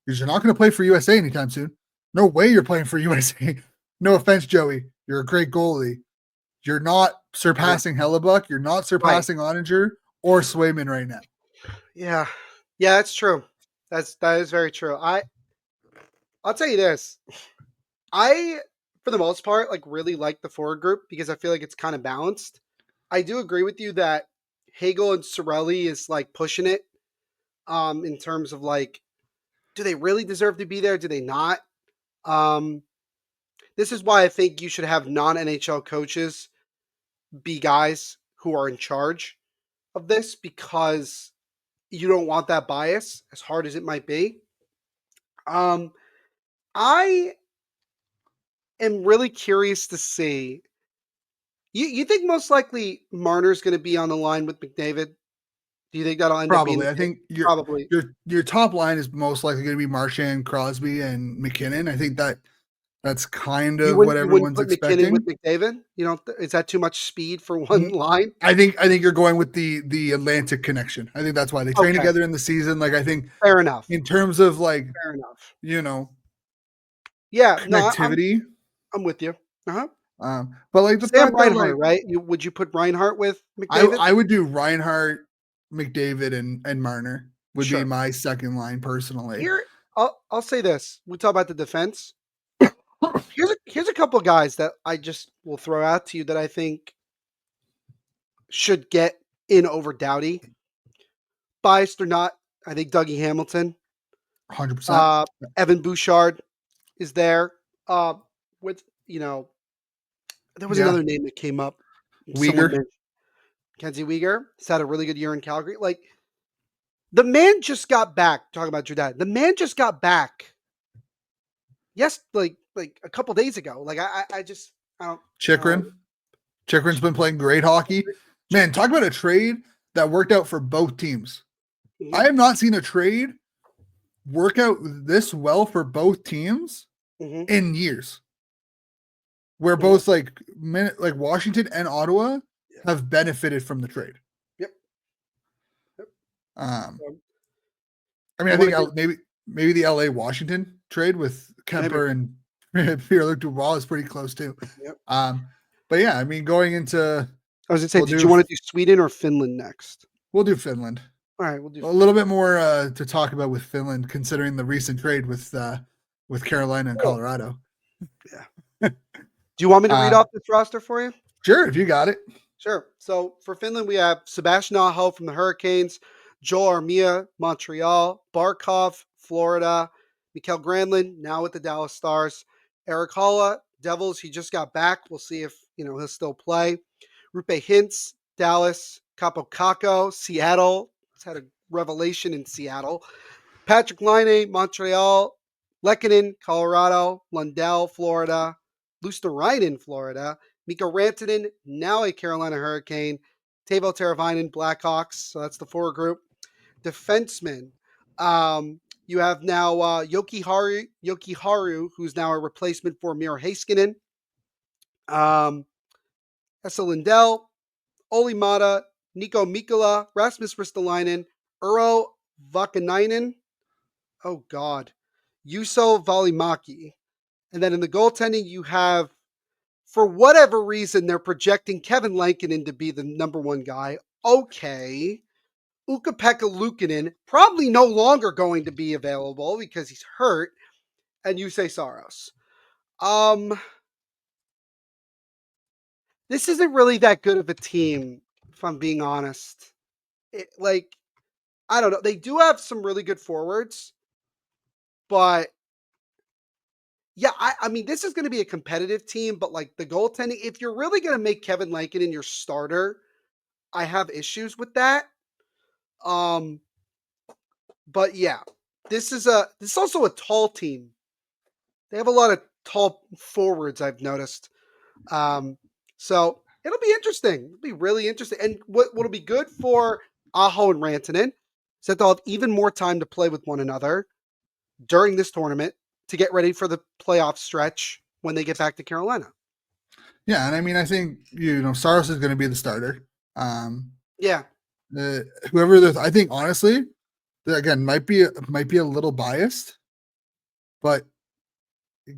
[SPEAKER 1] You're not going to play for USA anytime soon. No way you're playing for USA. No offense, Joey. You're a great goalie. You're not surpassing Hellebuck. You're not surpassing Ottinger or Swayman right now.
[SPEAKER 2] Yeah, that's true. That is very true. I'll tell you this. I, for the most part, like really like the forward group because I feel like it's kind of balanced. I do agree with you that Hagel and Cirelli is like pushing it in terms of like, do they really deserve to be there? Do they not? This is why I think you should have non-NHL coaches be guys who are in charge of this because you don't want that bias, as hard as it might be. I am really curious to see. You think most likely Marner's going to be on the line with McDavid? Do you think that'll end up being?
[SPEAKER 1] I think your top line is most likely going to be Marchand, Crosby, and McKinnon. I think that's kind of what everyone's expecting.
[SPEAKER 2] McKinnon with McDavid, is that too much speed for one line?
[SPEAKER 1] I think you're going with the Atlantic connection. I think that's why they train together in the season. Like, I think
[SPEAKER 2] fair enough.
[SPEAKER 1] In terms of like,
[SPEAKER 2] fair enough.
[SPEAKER 1] Connectivity.
[SPEAKER 2] No, I'm with you.
[SPEAKER 1] But like the
[SPEAKER 2] Sam Reinhart, right? Would you put Reinhart with McDavid?
[SPEAKER 1] I would do Reinhart, McDavid, and Marner would be my second line personally.
[SPEAKER 2] Here, I'll say this: we talk about the defense. Here's a couple of guys that I just will throw out to you that I think should get in over Doughty. Biased or not, I think Dougie Hamilton,
[SPEAKER 1] 100%.
[SPEAKER 2] Evan Bouchard is there. there was
[SPEAKER 1] Yeah.
[SPEAKER 2] another name that came up. Someone
[SPEAKER 1] Uyghur.
[SPEAKER 2] mentioned Kenzie Uyghur. He's had a really good year in Calgary. Like the man just got back. Talking about your dad, the man just got back. Yes, like a couple days ago. Like I just I don't.
[SPEAKER 1] Chikrin. Chikrin's been playing great hockey. Man, talk about a trade that worked out for both teams. I have not seen a trade work out this well for both teams in years. Where both like Washington and Ottawa have benefited from the trade.
[SPEAKER 2] Yep.
[SPEAKER 1] I mean, I think maybe the LA Washington trade with Kemper and Pierre-Luc Dubois is pretty close too.
[SPEAKER 2] Yep.
[SPEAKER 1] But yeah, I mean, going into
[SPEAKER 2] I was gonna say, did you want to do Sweden or Finland next?
[SPEAKER 1] We'll do Finland.
[SPEAKER 2] All right, we'll do
[SPEAKER 1] a little bit more to talk about with Finland, considering the recent trade with Carolina and Colorado.
[SPEAKER 2] Yeah. Do you want me to read off this roster for you?
[SPEAKER 1] Sure, if you got it.
[SPEAKER 2] Sure. So for Finland, we have Sebastian Aho from the Hurricanes, Joel Armia, Montreal, Barkov, Florida, Mikael Granlund, now with the Dallas Stars, Eric Halla, Devils. He just got back. We'll see if he'll still play. Rupe Hintz, Dallas, Capo Caco, Seattle. He's had a revelation in Seattle. Patrick Laine, Montreal, Lehkonen, Colorado, Lundell, Florida, Luosterainen, Florida, Mikko Rantanen, now a Carolina Hurricane, Teuvo Teravainen, Blackhawks. So that's the forward group. Defensemen. You have now Yoki Haru, who's now a replacement for Miro Heiskanen. Esa Lindell, Olli Mata, Nico Mikkola, Rasmus Ristolainen, Uro Vakanainen. Oh, God. Juuso Valimaki. And then in the goaltending, you have, for whatever reason, they're projecting Kevin Lankinen to be the number one guy. Okay. Ukko-Pekka Luukkonen, probably no longer going to be available because he's hurt. And Jussi Saros. This isn't really that good of a team, if I'm being honest. I don't know. They do have some really good forwards. But yeah, I mean, this is going to be a competitive team, but like the goaltending, if you're really going to make Kevin Lankinen your starter, I have issues with that. But yeah, this is also a tall team. They have a lot of tall forwards, I've noticed. So it'll be interesting. It'll be really interesting. And what'll be good for Aho and Rantanen is that they'll have even more time to play with one another during this tournament to get ready for the playoff stretch when they get back to Carolina.
[SPEAKER 1] Yeah, and I mean, I think Saros is going to be the starter.
[SPEAKER 2] Yeah.
[SPEAKER 1] Whoever I think honestly, again, might be a little biased, but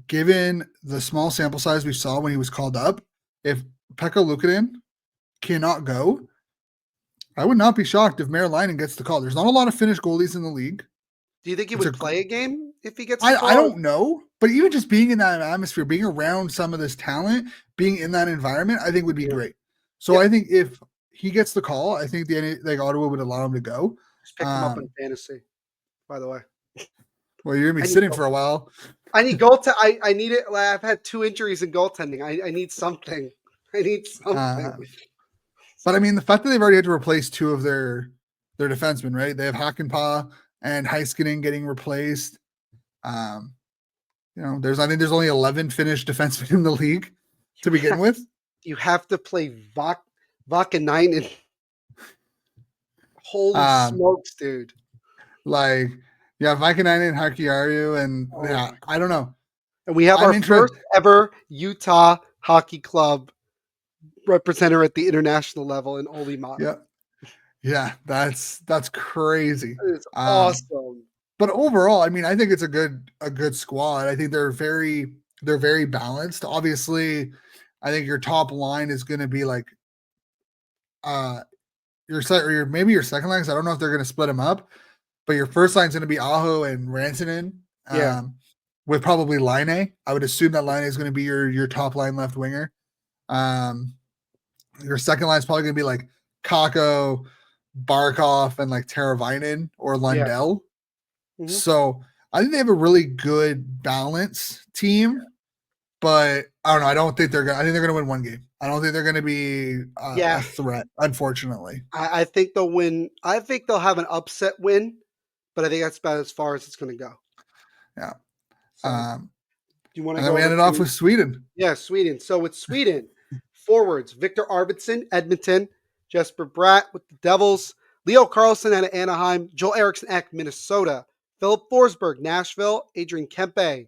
[SPEAKER 1] given the small sample size we saw when he was called up, if Pekka Luukkonen cannot go, I would not be shocked if Miro Laine gets the call. There's not a lot of Finnish goalies in the league.
[SPEAKER 2] Do you think he would play a game if he gets the call?
[SPEAKER 1] I don't know, but even just being in that atmosphere, being around some of this talent, being in that environment, I think would be great. So I think if he gets the call, I think Ottawa would allow him to go.
[SPEAKER 2] Just pick him up in fantasy, by the way.
[SPEAKER 1] Well, you're gonna be sitting for a while.
[SPEAKER 2] I need I need it. I've had 2 injuries in goaltending. I need something.
[SPEAKER 1] But I mean, the fact that they've already had to replace 2 of their defensemen, right? They have Hakanpää and Heiskanen getting replaced. I think there's only 11 Finnish defensemen in the league to begin with.
[SPEAKER 2] You have to play Vakanainen. Holy smokes, dude!
[SPEAKER 1] Vakanainen, Hakiaru, and I don't know.
[SPEAKER 2] And we have our first ever Utah Hockey Club representative at the international level in Olli Mata.
[SPEAKER 1] Yeah, that's crazy.
[SPEAKER 2] It's awesome.
[SPEAKER 1] But overall, I mean, I think it's a good squad. I think they're very balanced. Obviously, I think your top line is going to be like your second line. I don't know if they're going to split them up, but your first line is going to be Aho and Rantanen. With probably Laine. I would assume that Laine is going to be your top line left winger. Your second line is probably going to be like Kakko, Barkov, and like Teravainen or Lundell. So I think they have a really good balance team. but I don't know. I don't think they're gonna. I think they're gonna win one game. I don't think they're gonna be
[SPEAKER 2] Yeah,
[SPEAKER 1] a threat. Unfortunately,
[SPEAKER 2] I think they'll win. I think they'll have an upset win, but I think that's about as far as it's going to go.
[SPEAKER 1] yeah.
[SPEAKER 2] So, do you want to
[SPEAKER 1] And then
[SPEAKER 2] go
[SPEAKER 1] we
[SPEAKER 2] over
[SPEAKER 1] ended off
[SPEAKER 2] to
[SPEAKER 1] with Sweden.
[SPEAKER 2] yeah, Sweden? So with Sweden, forwards Victor Arvidsson, Edmonton, Jesper Bratt with the Devils, Leo Carlson out of Anaheim, Joel Eriksson Ek, Minnesota, Philip Forsberg, Nashville, Adrian Kempe,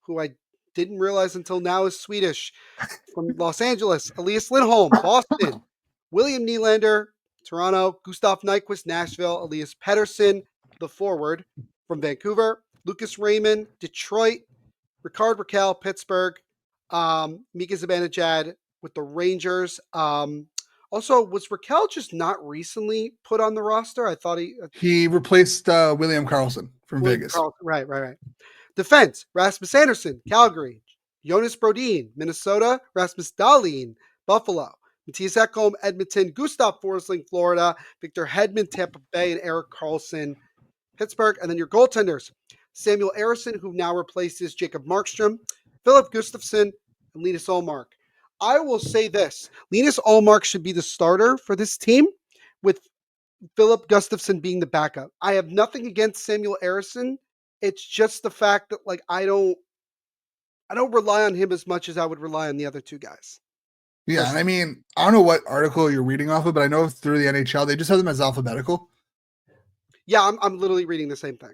[SPEAKER 2] who I didn't realize until now is Swedish, from Los Angeles, Elias Lindholm, Boston, William Nylander, Toronto, Gustav Nyquist, Nashville, Elias Pettersson, the forward from Vancouver, Lucas Raymond, Detroit, Ricard Raquel, Pittsburgh, Mika Zibanejad with the Rangers. Also, was Raquel just not recently put on the roster? I thought
[SPEAKER 1] He replaced William Karlsson from
[SPEAKER 2] William
[SPEAKER 1] Vegas.
[SPEAKER 2] Carl. Right. Defense: Rasmus Anderson, Calgary; Jonas Brodin, Minnesota; Rasmus Dahlin, Buffalo; Matthias Ekholm, Edmonton; Gustav Forsling, Florida; Victor Hedman, Tampa Bay; and Eric Carlson, Pittsburgh. And then your goaltenders: Samuel Arison, who now replaces Jacob Markstrom; Philip Gustafsson; and Linus Ullmark. I will say this: Linus Ullmark should be the starter for this team, with Philip Gustafsson being the backup. I have nothing against Samuel Arison. It's just the fact that I don't rely on him as much as I would rely on the other two guys.
[SPEAKER 1] Yeah, and I
[SPEAKER 2] Personally.
[SPEAKER 1] mean, I don't know what article you're reading off of, but I know through the NHL they just have them as alphabetical.
[SPEAKER 2] Yeah, I'm literally reading the same thing.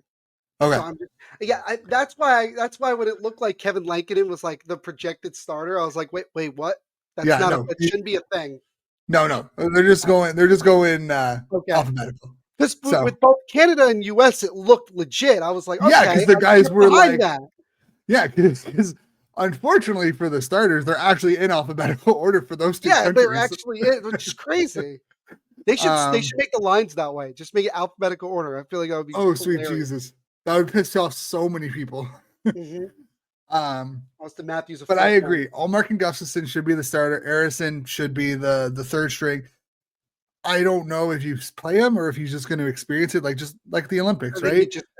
[SPEAKER 2] So
[SPEAKER 1] Okay.
[SPEAKER 2] I'm just, yeah, that's why when it looked like Kevin Lankinen was like the projected starter, I was like, wait, what? That's
[SPEAKER 1] Yeah.
[SPEAKER 2] not
[SPEAKER 1] No.
[SPEAKER 2] that shouldn't be a thing.
[SPEAKER 1] No. They're just going. They're just going
[SPEAKER 2] Okay.
[SPEAKER 1] alphabetical.
[SPEAKER 2] Because
[SPEAKER 1] So
[SPEAKER 2] with both Canada and US, it looked legit. I was like,
[SPEAKER 1] yeah,
[SPEAKER 2] okay,
[SPEAKER 1] because the
[SPEAKER 2] I can
[SPEAKER 1] guys
[SPEAKER 2] get
[SPEAKER 1] were
[SPEAKER 2] behind
[SPEAKER 1] like,
[SPEAKER 2] that.
[SPEAKER 1] yeah, because unfortunately for the starters, they're actually in alphabetical order for those two
[SPEAKER 2] Yeah, they're
[SPEAKER 1] countries.
[SPEAKER 2] actually in, which is crazy. They should make the lines that way. Just make it alphabetical order. I feel like that would be
[SPEAKER 1] Oh, sweet
[SPEAKER 2] hilarious.
[SPEAKER 1] Jesus. That would piss off so many people.
[SPEAKER 2] Mm-hmm.
[SPEAKER 1] um,
[SPEAKER 2] Austin Matthews a
[SPEAKER 1] but I
[SPEAKER 2] flip one.
[SPEAKER 1] agree. Allmark and Gustafson should be the starter. Arison should be the third string. I don't know if you play him or if he's just going to experience it, like just like the Olympics, right?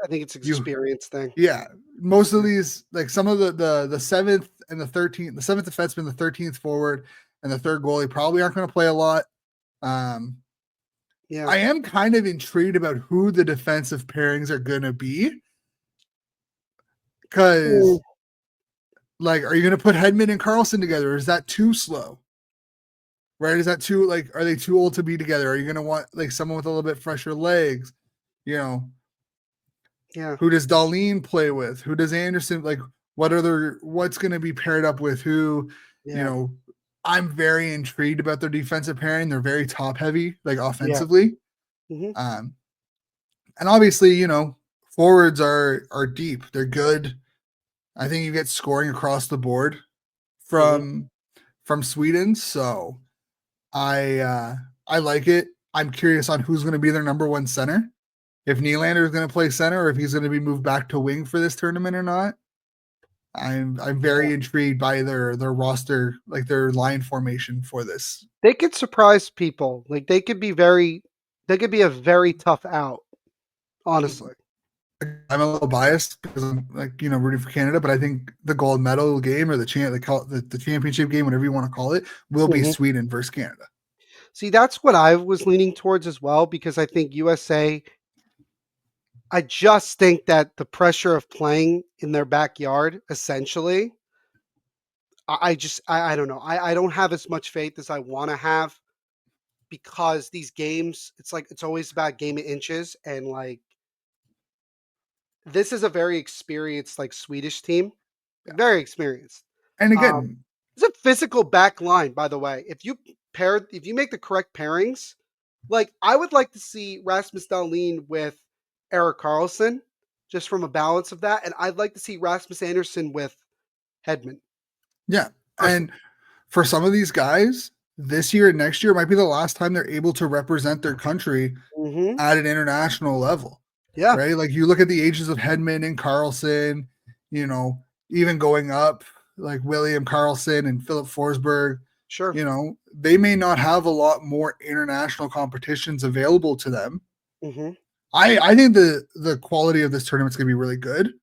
[SPEAKER 2] I think it's an
[SPEAKER 1] You,
[SPEAKER 2] experience thing.
[SPEAKER 1] yeah. Most of
[SPEAKER 2] Yeah.
[SPEAKER 1] these, like some of the seventh and the 13th, the seventh defenseman, the 13th forward, and the third goalie probably aren't going to play a lot. Um,
[SPEAKER 2] Yeah.
[SPEAKER 1] I am kind of intrigued about who the defensive pairings are going to be
[SPEAKER 2] Mm,
[SPEAKER 1] because, like, are you going to put Hedman and Carlson together? Or is that too slow? Right? Is that too like? Are they too old to be together? Are you going to want like someone with a little bit fresher legs? You know,
[SPEAKER 2] yeah.
[SPEAKER 1] who does Darlene play with? Who does Anderson like? What's going to be paired up with who? You
[SPEAKER 2] Yeah.
[SPEAKER 1] know, I'm very intrigued about their defensive pairing. They're very top heavy, like
[SPEAKER 2] Yeah.
[SPEAKER 1] offensively.
[SPEAKER 2] Mm-hmm.
[SPEAKER 1] Um, and obviously, forwards are deep. They're good. I think you get scoring across the board
[SPEAKER 2] Mm-hmm.
[SPEAKER 1] from Sweden. So I like it. I'm curious on who's going to be their number one center. If Nylander is going to play center, or if he's going to be moved back to wing for this tournament or not. I'm
[SPEAKER 2] Yeah.
[SPEAKER 1] very intrigued by their roster, like their line formation for this.
[SPEAKER 2] They could surprise people. Like they could be a very tough out, honestly.
[SPEAKER 1] I'm a little biased because I'm like rooting for Canada, but I think the gold medal game or the championship game, whatever you want to call it, will be
[SPEAKER 2] Mm-hmm.
[SPEAKER 1] Sweden versus Canada.
[SPEAKER 2] See, that's what I was leaning towards as well, because I think USA, I just think that the pressure of playing in their backyard, essentially, I don't know. I don't have as much faith as I want to have, because these games, it's like it's always about game of inches, and like this is a very experienced like Swedish team,
[SPEAKER 1] Yeah.
[SPEAKER 2] very experienced.
[SPEAKER 1] And
[SPEAKER 2] Um,
[SPEAKER 1] again,
[SPEAKER 2] it's a physical back line, by the way. If you make the correct pairings, like I would like to see Rasmus Dahlin with Eric Carlson, just from a balance of that, and I'd like to see Rasmus Anderson with Hedman,
[SPEAKER 1] yeah.
[SPEAKER 2] personally.
[SPEAKER 1] And for some of these guys, this year and next year might be the last time they're able to represent their country
[SPEAKER 2] Mm-hmm.
[SPEAKER 1] at an international level,
[SPEAKER 2] Yeah,
[SPEAKER 1] right? Like you look at the ages of Hedman and Carlson, even going up like William Carlson and Philip Forsberg,
[SPEAKER 2] sure.
[SPEAKER 1] they may not have a lot more international competitions available to them.
[SPEAKER 2] Mm-hmm.
[SPEAKER 1] I think the quality of this tournament's going to be really good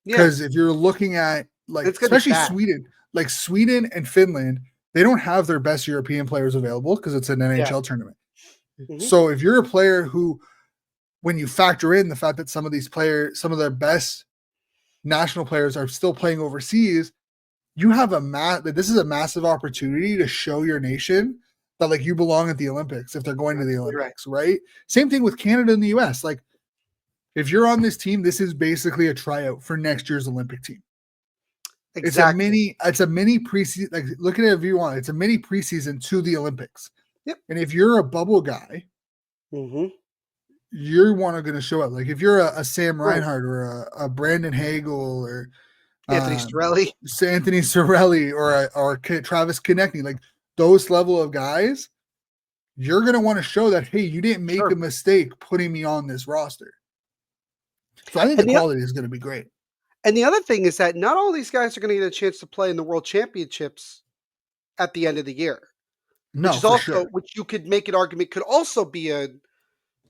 [SPEAKER 2] Yeah,
[SPEAKER 1] because if you're looking at like
[SPEAKER 2] it's gonna be
[SPEAKER 1] especially
[SPEAKER 2] fast.
[SPEAKER 1] Sweden, like Sweden and Finland, they don't have their best European players available because it's an
[SPEAKER 2] Yeah.
[SPEAKER 1] NHL tournament. So if you're a player who, when you factor in the fact that some of these players, some of their best national players are still playing overseas, you have this is a massive opportunity to show your nation that like you belong at the Olympics if they're going to the Olympics, right? Same thing with Canada and the US. Like if you're on this team, this is basically a tryout for next year's Olympic team.
[SPEAKER 2] Exactly.
[SPEAKER 1] It's a mini preseason. Like look at it if you want. It's a mini preseason to the Olympics.
[SPEAKER 2] Yep.
[SPEAKER 1] And if you're a bubble guy, you're going to show up. Like if you're a Sam Reinhart or a Brandon Hagel or
[SPEAKER 2] Anthony
[SPEAKER 1] Cirelli or Travis Konechny, like those level of guys, you're going to want to show that, hey, you didn't make a mistake putting me on this roster. So I think the quality is going to be great.
[SPEAKER 2] And the other thing is that not all these guys are going to get a chance to play in the World Championships at the end of the year.
[SPEAKER 1] No,
[SPEAKER 2] which is also which you could make an argument could also be an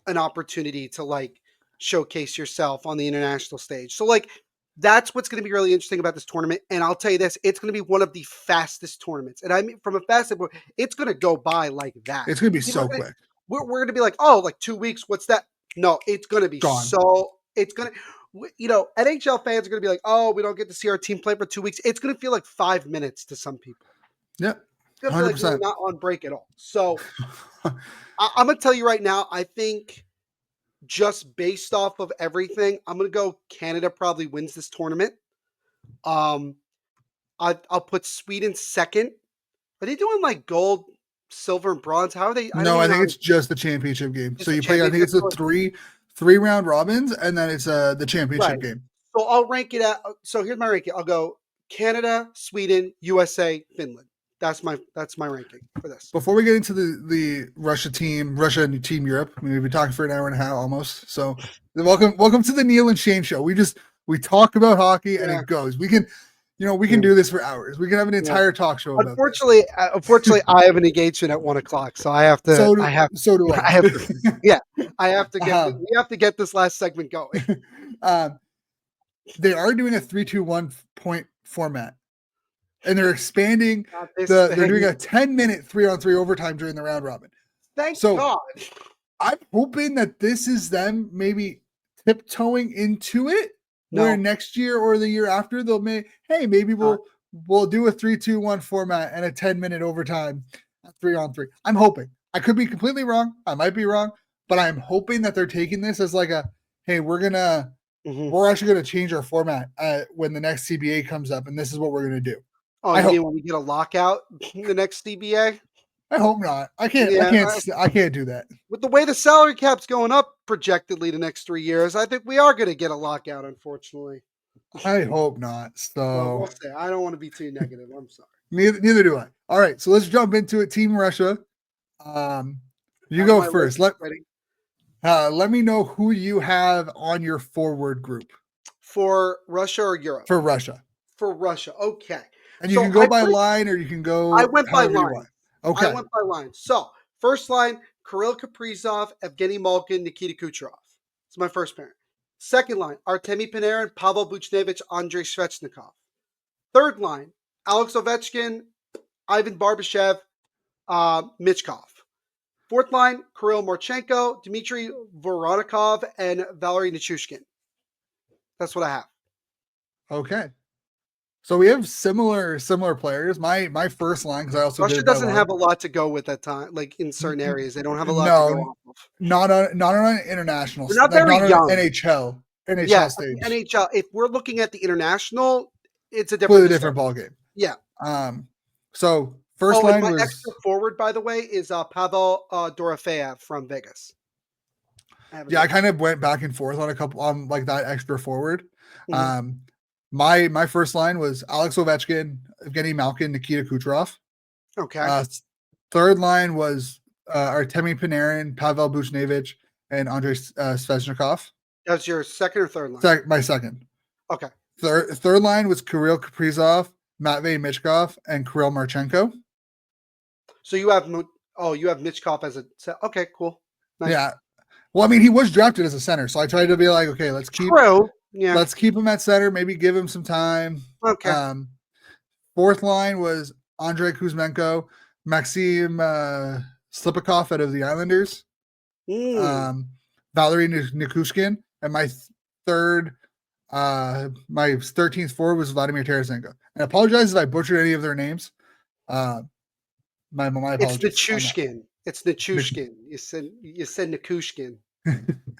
[SPEAKER 2] opportunity to like showcase yourself on the international stage. So like that's what's going to be really interesting about this tournament. And I'll tell you this, it's going to be one of the fastest tournaments. And I mean, from a fast standpoint, it's going to go by like that.
[SPEAKER 1] It's going to be so quick.
[SPEAKER 2] We're going to be like, oh, like 2 weeks. What's that? No, it's going to be it's going to, NHL fans are going to be like, oh, we don't get to see our team play for 2 weeks. It's going to feel like 5 minutes to some people.
[SPEAKER 1] Yep.
[SPEAKER 2] It's going to feel like we're not on break at all. So I'm going to tell you right now, I think just based off of everything, I'm going to go Canada probably wins this tournament. I'll put Sweden second. Are they doing like gold, silver, and bronze? How are they?
[SPEAKER 1] I think it's just the championship game. So you play, I think it's a three round robins, and then it's the championship game.
[SPEAKER 2] So I'll rank it at. So here's my ranking. I'll go Canada, Sweden, USA, Finland. That's my ranking for this.
[SPEAKER 1] Before we get into the Russia and Team Europe, I mean, we've been talking for an hour and a half almost. So welcome to the Neil and Shane show. We talk about hockey and it goes. We can do this for hours. We can have an entire talk show about
[SPEAKER 2] Unfortunately, I have an engagement at 1:00, so I have to.
[SPEAKER 1] So do I.
[SPEAKER 2] I have to. I have to get. We have to get this last segment going.
[SPEAKER 1] They are doing a 3-2-1 point format. And they're expanding. They're doing a 10-minute 3-on-3 overtime during the round robin.
[SPEAKER 2] Thank God.
[SPEAKER 1] I'm hoping that this is them maybe tiptoeing into it. Where next year or the year after maybe we'll do a 3-2-1 format and a 10-minute overtime 3-on-3. I'm hoping. I could be completely wrong. I might be wrong, but I'm hoping that they're taking this as like we're actually gonna change our format when the next CBA comes up, and this is what we're gonna do.
[SPEAKER 2] Oh, you mean when we get a lockout in the next CBA?
[SPEAKER 1] I hope not. I can't do that. With
[SPEAKER 2] the way the salary cap's going up projectedly the next 3 years, I think we are going to get a lockout, unfortunately.
[SPEAKER 1] I hope not. So
[SPEAKER 2] we'll see. I don't want to be too negative. I'm sorry.
[SPEAKER 1] Neither do I. All right, so let's jump into it. Team Russia. You go first. Let me know who you have on your forward group.
[SPEAKER 2] For Russia or Europe?
[SPEAKER 1] For Russia.
[SPEAKER 2] For Russia. Okay.
[SPEAKER 1] And you can go by line or you can go.
[SPEAKER 2] I went by line.
[SPEAKER 1] Okay.
[SPEAKER 2] I went by line. So, first line, Kirill Kaprizov, Evgeny Malkin, Nikita Kucherov. It's my first pairing. Second line, Artemi Panarin, Pavel Buchnevich, Andrei Svechnikov. Third line, Alex Ovechkin, Ivan Barbashev, Michkov. Fourth line, Kirill Marchenko, Dmitry Voronikov, and Valery Nichushkin. That's what I have.
[SPEAKER 1] Okay. So we have similar players. My first line, because I also
[SPEAKER 2] Russia doesn't have a lot to go with that time. Like in certain areas, they don't have a lot to go off of.
[SPEAKER 1] Not on international.
[SPEAKER 2] They're not very young.
[SPEAKER 1] NHL stage.
[SPEAKER 2] NHL. If we're looking at the international, it's a
[SPEAKER 1] different ball game.
[SPEAKER 2] Yeah.
[SPEAKER 1] So first line
[SPEAKER 2] my
[SPEAKER 1] was
[SPEAKER 2] extra forward, by the way, is Pavel Dorofeyev from Vegas.
[SPEAKER 1] I kind of went back and forth on a couple on like that extra forward. Mm-hmm. My first line was Alex Ovechkin, Evgeny Malkin, Nikita Kucherov.
[SPEAKER 2] Okay.
[SPEAKER 1] Third line was Artemi Panarin, Pavel Buchnevich, and Andrei Svechnikov.
[SPEAKER 2] That's your second or third line?
[SPEAKER 1] My second.
[SPEAKER 2] Okay.
[SPEAKER 1] Third line was Kirill Kaprizov, Matvei Michkov, and Kirill Marchenko.
[SPEAKER 2] So you have Michkov as a okay, cool. Nice.
[SPEAKER 1] Yeah. Well, I mean, he was drafted as a center, so I tried to be like, okay, let's keep him at center, maybe give him some time.
[SPEAKER 2] Okay.
[SPEAKER 1] Fourth line was Andrei Kuzmenko, Maxim Slipakov out of the Islanders, Valery Nikushkin, and my third, my 13th forward was Vladimir Tarasenko. And I apologize if I butchered any of their names. My
[SPEAKER 2] It's
[SPEAKER 1] apologies.
[SPEAKER 2] Nichushkin. It's Nichushkin. You said Nikushkin.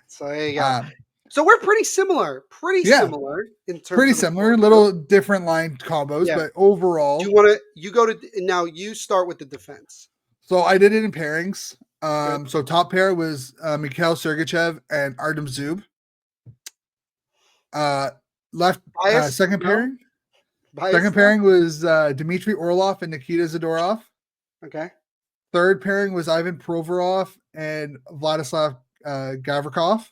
[SPEAKER 2] So there you go. So we're pretty similar. Pretty similar in terms
[SPEAKER 1] pretty
[SPEAKER 2] of
[SPEAKER 1] similar, little different line combos, but overall.
[SPEAKER 2] Do you want to? You go to now. You start with the defense.
[SPEAKER 1] So I did it in pairings. So top pair was Mikhail Sergachev and Artem Zub. Left second pairing. Second pairing was Dmitry Orlov and Nikita Zadorov.
[SPEAKER 2] Okay.
[SPEAKER 1] Third pairing was Ivan Provorov and Vladislav Gavrikov.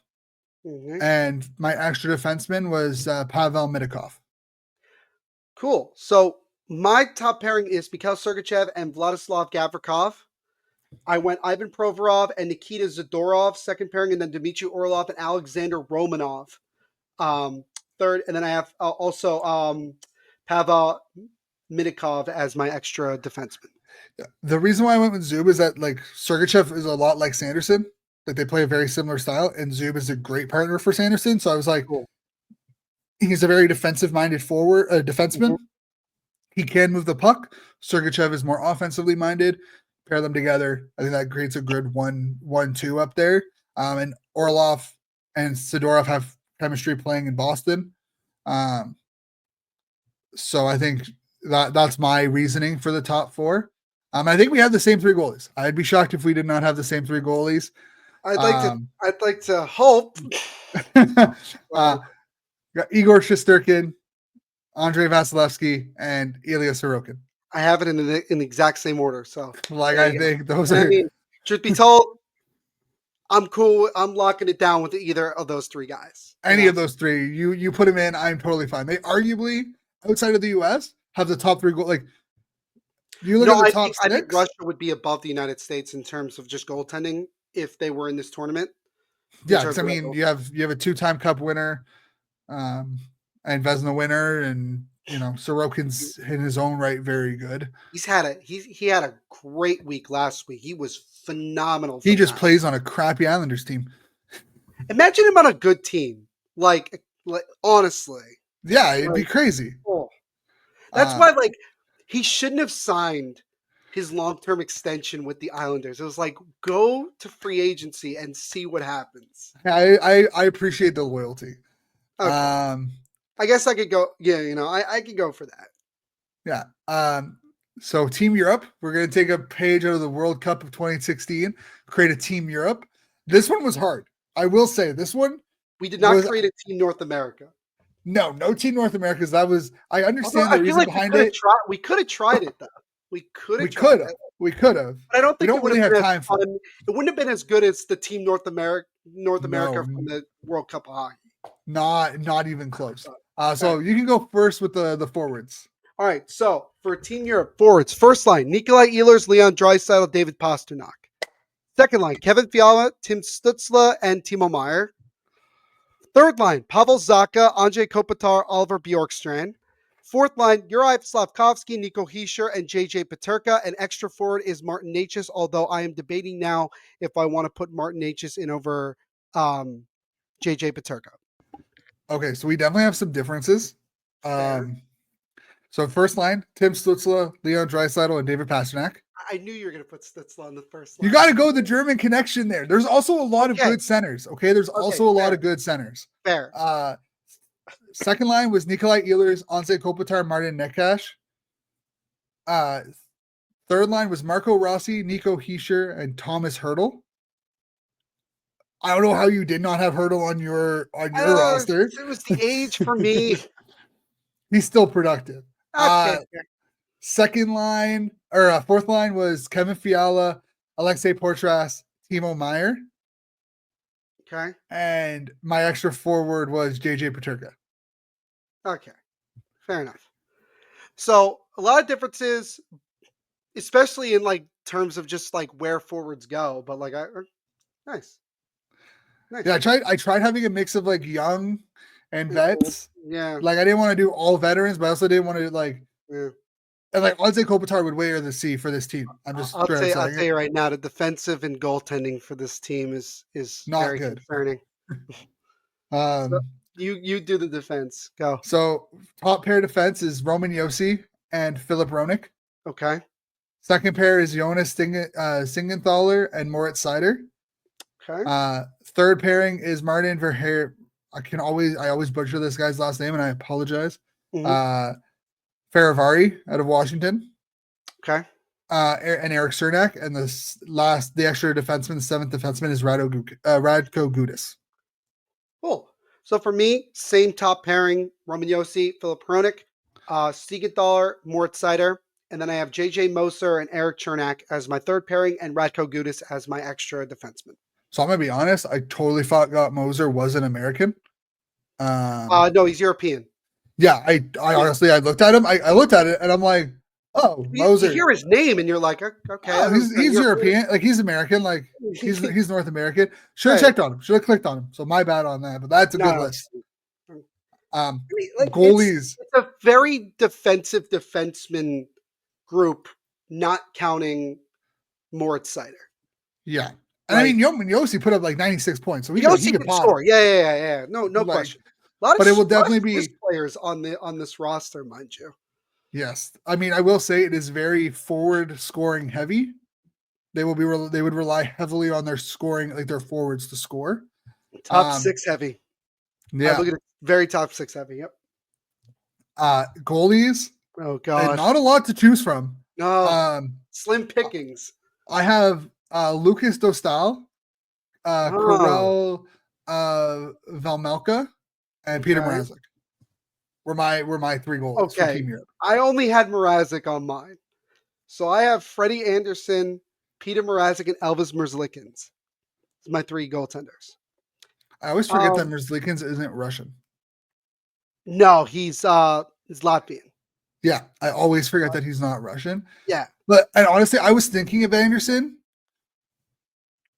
[SPEAKER 1] Mm-hmm. And my extra defenseman was Pavel Midikov.
[SPEAKER 2] Cool. So my top pairing is Mikhail Sergachev and Vladislav Gavrikov. I went Ivan Provorov and Nikita Zadorov, second pairing, and then Dmitry Orlov and Alexander Romanov, third. And then I have also Pavel Midikov as my extra defenseman.
[SPEAKER 1] The reason why I went with Zub is that like Sergachev is a lot like Sanderson. Like they play a very similar style, and Zub is a great partner for Sanderson. So I was like, cool. He's a very defensive-minded forward defenseman. Mm-hmm. He can move the puck. Sergachev is more offensively minded. Pair them together. I think that creates a good 1-1-2 up there. And Orlov and Sidorov have chemistry playing in Boston. So I think that's my reasoning for the top four. I think we have the same three goalies. I'd be shocked if we did not have the same three goalies.
[SPEAKER 2] I'd like to hope.
[SPEAKER 1] Igor Shesterkin, Andrei Vasilevsky, and Ilya Sorokin.
[SPEAKER 2] I have it in the exact same order. So,
[SPEAKER 1] I think those are.
[SPEAKER 2] I mean, truth be told, I'm cool. I'm locking it down with either of those three guys.
[SPEAKER 1] Any of those three, you put them in, I'm totally fine. They arguably outside of the U.S. have the top three goal. Like you look at the top six.
[SPEAKER 2] I think Russia would be above the United States in terms of just goaltending if they were in this tournament.
[SPEAKER 1] Yeah, because I mean, you have a 2-time Cup winner, and Vezina winner, and Sorokin's in his own right very good.
[SPEAKER 2] He had a great week last week. He was phenomenal.
[SPEAKER 1] He just plays on a crappy Islanders team.
[SPEAKER 2] Imagine him on a good team. Like honestly.
[SPEAKER 1] Yeah, it'd be crazy.
[SPEAKER 2] Oh. That's why he shouldn't have signed his long-term extension with the Islanders. It was like, go to free agency and see what happens.
[SPEAKER 1] I appreciate the loyalty.
[SPEAKER 2] Okay. I guess I could go. Yeah, I could go for that.
[SPEAKER 1] Yeah. So Team Europe, we're going to take a page out of the World Cup of 2016, create a Team Europe. This one was hard. I will say this one.
[SPEAKER 2] We did not create a Team North America.
[SPEAKER 1] No Team North America. Because that was, I understand the reason behind it.
[SPEAKER 2] We could have tried it though. We could have.
[SPEAKER 1] We could have.
[SPEAKER 2] But I don't think
[SPEAKER 1] we don't really have time for it.
[SPEAKER 2] It wouldn't have been as good as the Team North America from the World Cup of hockey.
[SPEAKER 1] Not even close. So you can go first with the forwards.
[SPEAKER 2] All right. So for Team Europe forwards, first line: Nikolai Ehlers, Leon Draisaitl, David Pastrnak. Second line: Kevin Fiala, Tim Stützle, and Timo Meier. Third line: Pavel Zacha, Andrei Kopitar, Oliver Bjorkstrand. Fourth line: Juraj Slavkovsky, Nico Hischier, and JJ Peterka. And extra forward is Martin Necas, although I am debating now if I want to put Martin Necas in over JJ Peterka.
[SPEAKER 1] Okay, so we definitely have some differences. So first line: Tim Stützle, Leon Draisaitl, and David Pastrnak.
[SPEAKER 2] I knew you were going to put Stützle on the first line.
[SPEAKER 1] You got to go the German connection there. There's also a lot of good centers. Okay, there's also a lot of good centers.
[SPEAKER 2] Fair.
[SPEAKER 1] Second line was Nikolai Ehlers, Anze Kopitar, Martin Necas. Third line was Marco Rossi, Nico Hischier, and Thomas Hertl. I don't know how you did not have Hertl on your roster.
[SPEAKER 2] It was the age for me.
[SPEAKER 1] He's still productive.
[SPEAKER 2] Okay.
[SPEAKER 1] Second line or fourth line was Kevin Fiala, Alexei Portras, Timo Meier.
[SPEAKER 2] Okay.
[SPEAKER 1] And my extra forward was JJ Peterka.
[SPEAKER 2] Okay. Fair enough. So a lot of differences, especially in terms of just where forwards go, but nice.
[SPEAKER 1] Yeah, I tried having a mix of young and vets.
[SPEAKER 2] Yeah.
[SPEAKER 1] I didn't want to do all veterans, but I also didn't want to And like I'd say Kopitar would wear the C for this team. I'm just straight up
[SPEAKER 2] I'll
[SPEAKER 1] saying
[SPEAKER 2] tell
[SPEAKER 1] it.
[SPEAKER 2] you right now, the defensive and goaltending for this team is
[SPEAKER 1] Not
[SPEAKER 2] very
[SPEAKER 1] good.
[SPEAKER 2] concerning. So
[SPEAKER 1] Um,
[SPEAKER 2] you do the defense. Go.
[SPEAKER 1] so top pair defense is Roman Yossi and Philip Roenick.
[SPEAKER 2] Okay.
[SPEAKER 1] Second pair is Jonas Singenthaler and Moritz Seider.
[SPEAKER 2] Okay.
[SPEAKER 1] Third pairing is Martin Verheer. I always butcher this guy's last name, and I apologize.
[SPEAKER 2] Mhm.
[SPEAKER 1] Faravari out of Washington.
[SPEAKER 2] Okay.
[SPEAKER 1] And Eric Cernak, and the extra defenseman, the seventh defenseman is Radko Gudas.
[SPEAKER 2] Cool. So for me, same top pairing: Roman Josi, Philip Hronik, Siegenthaler, Mort Seider, and then I have JJ Moser and Eric Chernak as my third pairing, and Radko Gudas as my extra defenseman.
[SPEAKER 1] So I'm gonna be honest, I totally forgot Moser was an American.
[SPEAKER 2] No, he's European.
[SPEAKER 1] Yeah, I honestly I looked at him, I looked at it and I'm like, oh,
[SPEAKER 2] You
[SPEAKER 1] Moser.
[SPEAKER 2] hear his name and you're like, okay,
[SPEAKER 1] Oh, he's European, like he's American, like he's North American. Should have checked on him, should have clicked on him. So my bad on that, but that's a good list. Goalies.
[SPEAKER 2] It's a very defensive defenseman group, not counting Moritz Seider.
[SPEAKER 1] Yeah. And I mean, Yossi put up like 96 points, so he could
[SPEAKER 2] score. Yeah. No question.
[SPEAKER 1] But it will definitely be
[SPEAKER 2] players on this roster, mind you.
[SPEAKER 1] Yes, I mean, I will say it is very forward scoring heavy. They would rely heavily on their scoring, like their forwards to score.
[SPEAKER 2] Top six heavy.
[SPEAKER 1] Yeah,
[SPEAKER 2] I look at it, very top six heavy. Yep.
[SPEAKER 1] Goalies.
[SPEAKER 2] Oh God,
[SPEAKER 1] and not a lot to choose from.
[SPEAKER 2] No, slim pickings.
[SPEAKER 1] I have Lucas Dostal, Karel Valmelka, and Peter Mrazek. Were my three goals for Team Europe.
[SPEAKER 2] I only had Mrazek on mine. So I have Freddie Anderson, Peter Mrazek, and Elvis Merzlikins. It's my three goaltenders.
[SPEAKER 1] I always forget that Merzlikins isn't Russian.
[SPEAKER 2] No, he's Latvian.
[SPEAKER 1] Yeah, I always forget that he's not Russian.
[SPEAKER 2] Yeah.
[SPEAKER 1] And honestly, I was thinking of Anderson,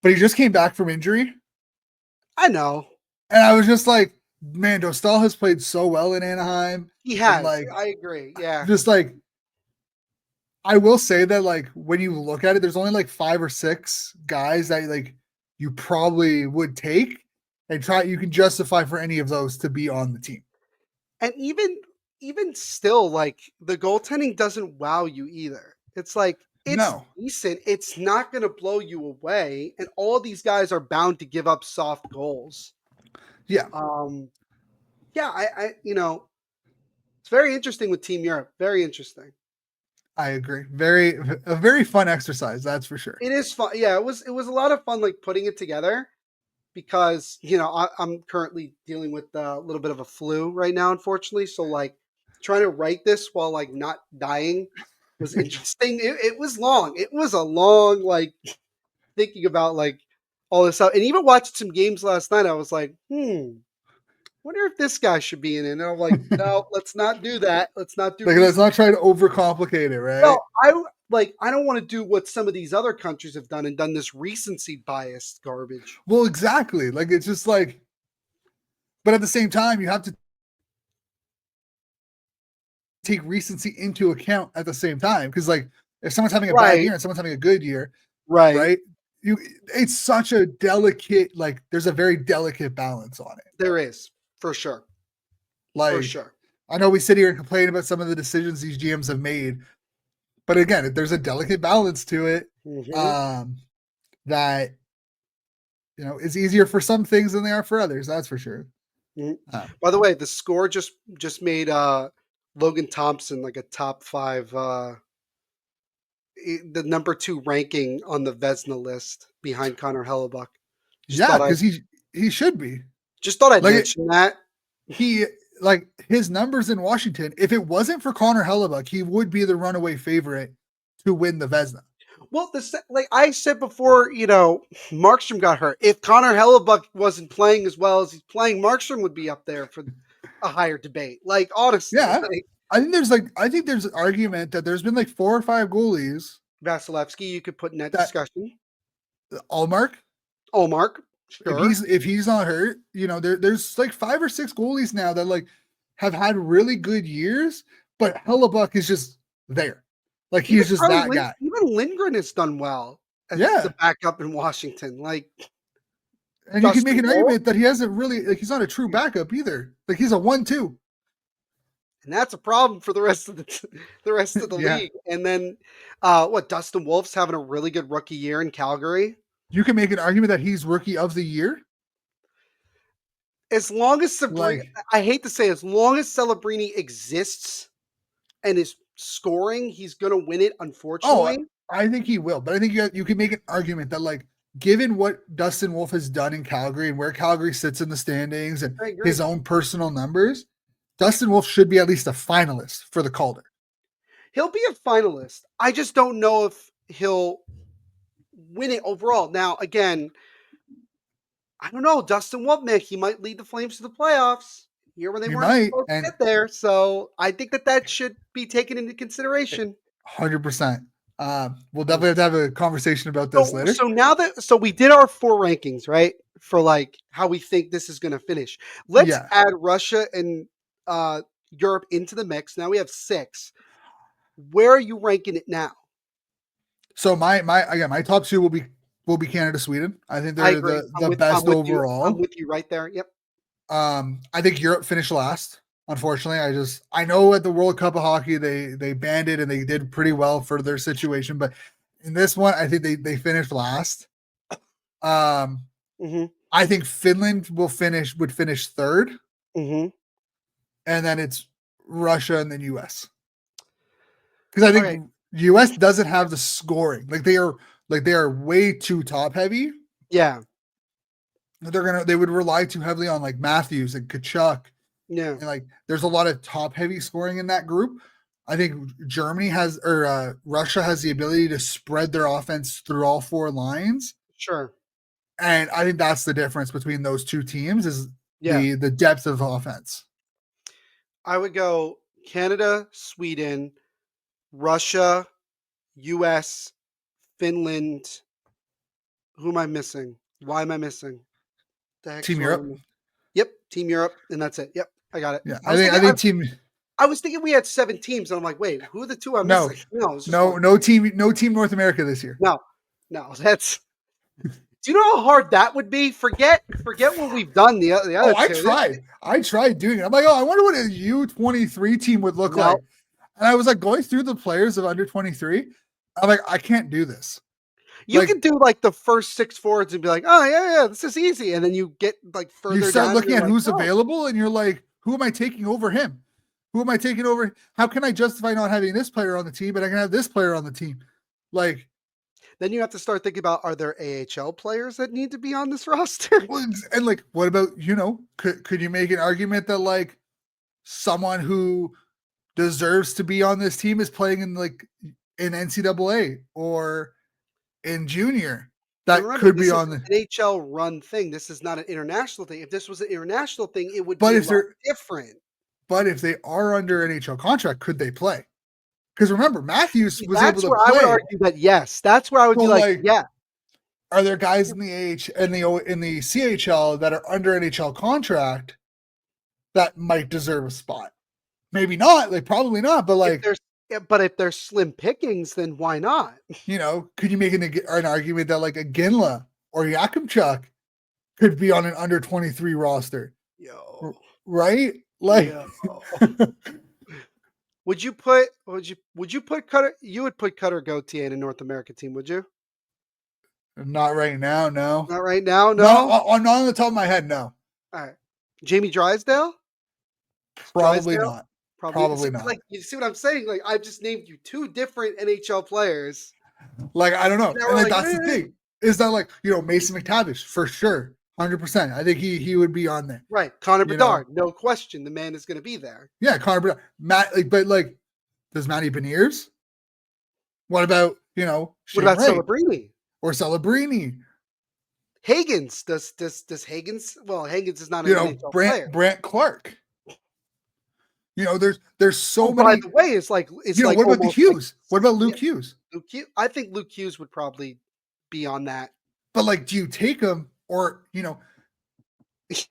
[SPEAKER 1] but he just came back from injury.
[SPEAKER 2] I know.
[SPEAKER 1] And I was just like, man, Dostal has played so well in Anaheim.
[SPEAKER 2] He has.
[SPEAKER 1] Like,
[SPEAKER 2] I agree. Yeah.
[SPEAKER 1] Just like, I will say that like when you look at it, there's only like 5 or 6 guys that like you probably would take and you can justify for any of those to be on the team.
[SPEAKER 2] And even still, like the goaltending doesn't wow you either. It's like it's decent. It's not going to blow you away, and all these guys are bound to give up soft goals.
[SPEAKER 1] Yeah.
[SPEAKER 2] I it's very interesting with Team Europe. Very interesting.
[SPEAKER 1] I agree. A very fun exercise, that's for sure.
[SPEAKER 2] It is fun. Yeah, it was a lot of fun, like putting it together, because I'm currently dealing with a little bit of a flu right now, unfortunately. So like trying to write this while like not dying was interesting. It was long. It was a long like thinking about like all this stuff, and even watching some games last night. I was like, wonder if this guy should be in it. And I'm like, no, let's not do that. Let's not do.
[SPEAKER 1] Let's not try to overcomplicate it, right?
[SPEAKER 2] No, I don't want to do what some of these other countries have done and done this recency biased garbage.
[SPEAKER 1] Well, exactly. Like it's just like, but at the same time, you have to take recency into account at the same time, because like if someone's having a bad year and someone's having a good year, right? It's such a delicate, like there's a very delicate balance on it.
[SPEAKER 2] There is, for sure.
[SPEAKER 1] Like,
[SPEAKER 2] for sure.
[SPEAKER 1] I know we sit here and complain about some of the decisions these GMs have made, but again, there's a delicate balance to it. That is easier for some things than they are for others. That's for sure.
[SPEAKER 2] By the way, the score just made Logan Thompson like a top 5, the number 2 ranking on the Vezina list behind Connor Hellebuck.
[SPEAKER 1] Because he should be.
[SPEAKER 2] Just thought I'd mention that.
[SPEAKER 1] He like his numbers in Washington. If it wasn't for Connor Hellebuck, he would be the runaway favorite to win the Vezina.
[SPEAKER 2] Well, like I said before, Markstrom got hurt. If Connor Hellebuck wasn't playing as well as he's playing, Markstrom would be up there for a higher debate. Like honestly,
[SPEAKER 1] I think there's an argument that there's been like 4 or 5 goalies.
[SPEAKER 2] Vasilevsky, you could put in that discussion.
[SPEAKER 1] Allmark,
[SPEAKER 2] sure.
[SPEAKER 1] If he's not hurt, there's like 5 or 6 goalies now that like have had really good years, but Hellebuck is just there. Like he's just that guy.
[SPEAKER 2] Even Lindgren has done well as the
[SPEAKER 1] Yeah.
[SPEAKER 2] backup in Washington. Like
[SPEAKER 1] And you can make
[SPEAKER 2] Dustin
[SPEAKER 1] an
[SPEAKER 2] Wolf,
[SPEAKER 1] argument that he hasn't really like he's not a true backup either. Like he's a 1-2.
[SPEAKER 2] and that's a problem for the rest of the rest of the
[SPEAKER 1] Yeah.
[SPEAKER 2] league. And then Dustin Wolf's having a really good rookie year in Calgary.
[SPEAKER 1] You can make an argument that he's rookie of the year.
[SPEAKER 2] As long as Sabrina,
[SPEAKER 1] Like,
[SPEAKER 2] I hate to say, as long as Celebrini exists and is scoring, he's gonna win it.
[SPEAKER 1] oh,
[SPEAKER 2] Unfortunately,
[SPEAKER 1] I think he will. But I think you can make an argument that like given what Dustin Wolf has done in Calgary and where Calgary sits in the standings and
[SPEAKER 2] I agree.
[SPEAKER 1] his own personal numbers, Dustin Wolf should be at least a finalist for the Calder.
[SPEAKER 2] He'll be a finalist. I just don't know if he'll win it overall. Now, again, I don't know. Dustin Wolf, he might lead the Flames to the playoffs here when they
[SPEAKER 1] He
[SPEAKER 2] weren't
[SPEAKER 1] might,
[SPEAKER 2] supposed
[SPEAKER 1] and
[SPEAKER 2] to get there. So I think that should be taken into consideration.
[SPEAKER 1] 100%. We'll definitely have to have a conversation about this later.
[SPEAKER 2] So now that we did our 4 rankings, right? For like how we think this is going to finish. Let's add Russia and Europe into the mix. Now we have 6. Where are you ranking it now?
[SPEAKER 1] So my top 2 will be Canada, Sweden. I think they're the best overall.
[SPEAKER 2] I'm with you right there. Yep.
[SPEAKER 1] I think Europe finished last. Unfortunately, I know at the World Cup of Hockey they banned it and they did pretty well for their situation, but in this one I think they finished last. I think Finland would finish 3rd, and then it's Russia and then US. Because I think US doesn't have the scoring. They are way too top heavy.
[SPEAKER 2] Yeah.
[SPEAKER 1] They would rely too heavily on like Matthews and Kachuk.
[SPEAKER 2] Yeah.
[SPEAKER 1] And like there's a lot of top heavy scoring in that group. I think Russia has the ability to spread their offense through all 4 lines.
[SPEAKER 2] Sure.
[SPEAKER 1] And I think that's the difference between those 2 teams is the depth of offense.
[SPEAKER 2] I would go Canada, Sweden, Russia, US, Finland. Who am I missing? Why am I missing?
[SPEAKER 1] Team Europe.
[SPEAKER 2] Yep, Team Europe, and that's it. Yep, I got it.
[SPEAKER 1] Yeah, I think team.
[SPEAKER 2] I was thinking we had 7 teams, and I'm like, wait, who are the 2 I'm missing?
[SPEAKER 1] No team North America this year.
[SPEAKER 2] No, that's. Do you know how hard that would be? Forget what we've done the other.
[SPEAKER 1] I tried doing it. I'm like, I wonder what a U23 team would look like. And I was like going through the players of under 23. I'm like, I can't do this.
[SPEAKER 2] You can do like the first 6 forwards and be like, oh yeah, this is easy. And then you get like further.
[SPEAKER 1] You start looking at who's available and you're like, who am I taking over him? Who am I taking over? How can I justify not having this player on the team, but I can have this player on the team? Like,
[SPEAKER 2] then you have to start thinking about, are there AHL players that need to be on this roster?
[SPEAKER 1] And like, what about, could you make an argument that like someone who deserves to be on this team is playing in NCAA or in junior? That could be on the
[SPEAKER 2] NHL run thing. This is not an international thing. If this was an international thing, it would be a lot different.
[SPEAKER 1] But if they are under NHL contract, could they play? Because remember, Matthews was able to play.
[SPEAKER 2] I would argue that yes. That's where I would be like, yeah.
[SPEAKER 1] Are there guys in the in the CHL that are under NHL contract that might deserve a spot? Maybe not. Probably not. But
[SPEAKER 2] if there's slim pickings, then why not?
[SPEAKER 1] Could you make an argument that like a Ginla or Yakimchuk could be on an under 23 roster? Right? Like.
[SPEAKER 2] Would you put Cutter? You would put Cutter Gauthier in a North American team, would you?
[SPEAKER 1] Not right now, no.
[SPEAKER 2] Not right now, no.
[SPEAKER 1] Not on the top of my head, no.
[SPEAKER 2] All right, Jamie Drysdale?
[SPEAKER 1] Probably not. Probably not.
[SPEAKER 2] Like, you see what I'm saying? Like, I've just named you 2 different NHL players.
[SPEAKER 1] Like, I don't know. And that's the thing. Is that like Mason McTavish for sure, 100%. I think he would be on there.
[SPEAKER 2] Right, Connor Bedard, no question. The man is going to be there.
[SPEAKER 1] Yeah, Connor Bedard. Does Matty Beniers? What about
[SPEAKER 2] what about Celebrini?
[SPEAKER 1] Or Celebrini?
[SPEAKER 2] Higgins. Does Higgins? Well, Higgins is not an NHL player.
[SPEAKER 1] Brant Clark. There's so many.
[SPEAKER 2] By the way, it's like
[SPEAKER 1] what about the Hughes? What about Luke Hughes?
[SPEAKER 2] I think Luke Hughes would probably be on that.
[SPEAKER 1] But do you take him or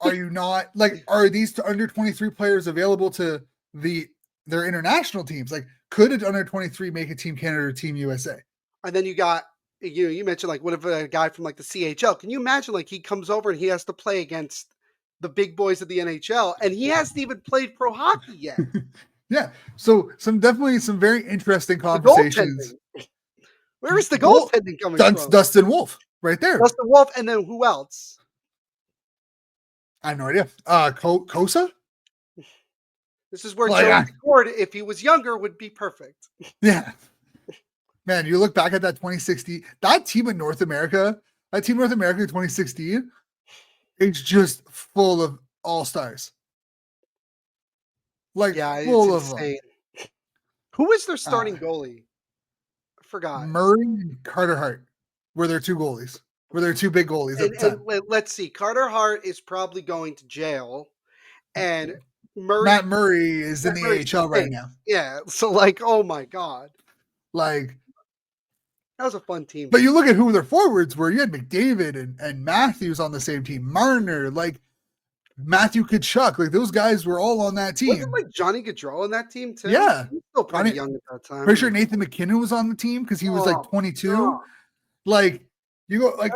[SPEAKER 1] are you not are these under 23 players available to their international teams? Like, Could an under 23 make a Team Canada or Team USA?
[SPEAKER 2] And then you mentioned like what if a guy from like the CHL? Can you imagine like he comes over and he has to play against the big boys of the NHL and he hasn't even played pro hockey yet?
[SPEAKER 1] Yeah. So definitely some very interesting
[SPEAKER 2] The
[SPEAKER 1] conversations.
[SPEAKER 2] goaltending. Where is the goaltending coming from?
[SPEAKER 1] Dustin Wolf right there.
[SPEAKER 2] Dustin Wolf, and then who else?
[SPEAKER 1] I have no idea. Kosa?
[SPEAKER 2] This is where Joey scored, if he was younger, would be perfect.
[SPEAKER 1] Yeah. Man, you look back at that 2016, that team in North America, 2016, it's just full of all-stars. Like,
[SPEAKER 2] yeah,
[SPEAKER 1] full
[SPEAKER 2] it's
[SPEAKER 1] of
[SPEAKER 2] insane. Them. Who is their starting goalie? I forgot.
[SPEAKER 1] Murray and Carter Hart were their two goalies. Were their two big goalies at the time.
[SPEAKER 2] And let's see. Carter Hart is probably going to jail. And
[SPEAKER 1] Matt Murray is in the AHL right now.
[SPEAKER 2] Yeah. So, like, oh my God.
[SPEAKER 1] Like,
[SPEAKER 2] that was a fun team.
[SPEAKER 1] But you look at who their forwards were. You had McDavid and Matthews on the same team. Marner, like Matthew Tkachuk. Like, those guys were all on that team.
[SPEAKER 2] Wasn't like Johnny Gaudreau on that team too?
[SPEAKER 1] Yeah.
[SPEAKER 2] He was still pretty young at that time.
[SPEAKER 1] Pretty sure Nathan McKinnon was on the team because he was like 22. God. Like, you go, like,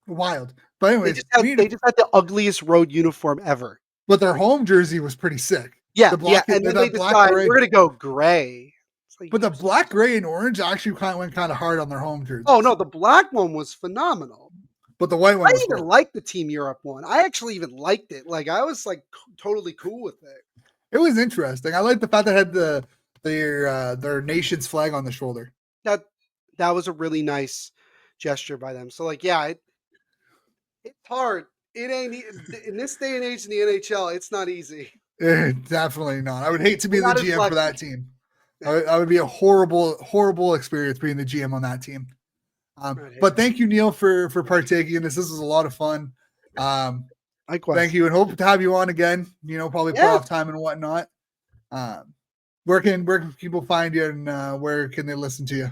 [SPEAKER 1] wild. But anyways,
[SPEAKER 2] they just had the ugliest road uniform ever.
[SPEAKER 1] But their home jersey was pretty sick.
[SPEAKER 2] Yeah, and then they decided we're going to go gray.
[SPEAKER 1] Like, but the black, gray, and orange actually went kind of hard on their home jersey.
[SPEAKER 2] Oh, no, the black one was phenomenal.
[SPEAKER 1] But the white one
[SPEAKER 2] I even liked the Team Europe one. I actually even liked it. Like, I was, like, totally cool with it.
[SPEAKER 1] It was interesting. I liked the fact that it had their nation's flag on the shoulder.
[SPEAKER 2] That was a really nice gesture by them. So, like, yeah, it's hard. It ain't in this day and age in the NHL. It's not easy.
[SPEAKER 1] Definitely not. I would hate to be the GM for that team. I would be a horrible experience being the GM on that team. But thank you, Neil, for partaking in this. This was a lot of fun.
[SPEAKER 2] Likewise.
[SPEAKER 1] Thank you, and hope to have you on again. Probably playoff time and whatnot. Where can people find you, and where can they listen to you?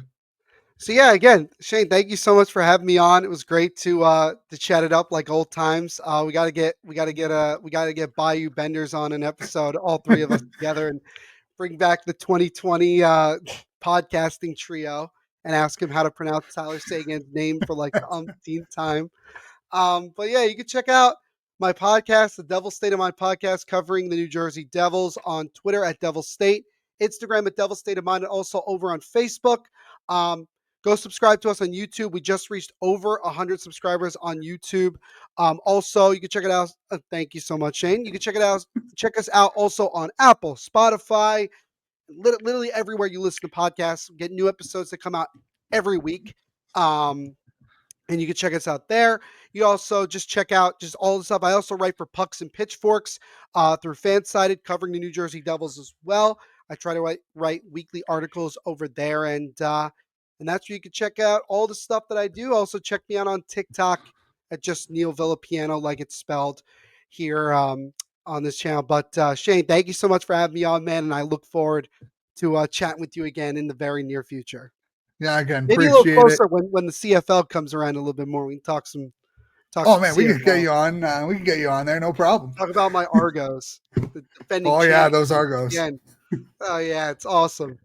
[SPEAKER 2] So yeah, again, Shane, thank you so much for having me on. It was great to chat it up like old times. We gotta get Bayou Benders on an episode, all three of us together, and bring back the 2020 podcasting trio and ask him how to pronounce Tyler Sagan's name for like the umpteenth time. But yeah, you can check out my podcast, The Devil State of Mind podcast, covering the New Jersey Devils, on Twitter at Devil State, Instagram at Devil State of Mind, and also over on Facebook. Go subscribe to us on YouTube. We just reached over 100 subscribers on YouTube. Also, you can check it out. Thank you so much, Shane. You can check us out also on Apple, Spotify, literally everywhere you listen to podcasts. We get new episodes that come out every week. And you can check us out there. You also just check out just all the stuff. I also write for Pucks and Pitchforks through Fansided, covering the New Jersey Devils as well. I try to write weekly articles over there, and that's where you can check out all the stuff that I do. Also, check me out on TikTok at just Neil Villapiano, like it's spelled here on this channel. But Shane, thank you so much for having me on, man, and I look forward to chatting with you again in the very near future.
[SPEAKER 1] Yeah, again,
[SPEAKER 2] maybe
[SPEAKER 1] appreciate
[SPEAKER 2] a little closer when the CFL comes around a little bit more. We can talk some.
[SPEAKER 1] We can get you on. We can get you on there, no problem.
[SPEAKER 2] Talk about my Argos, the defending.
[SPEAKER 1] Those Argos.
[SPEAKER 2] Again. Oh yeah, it's awesome.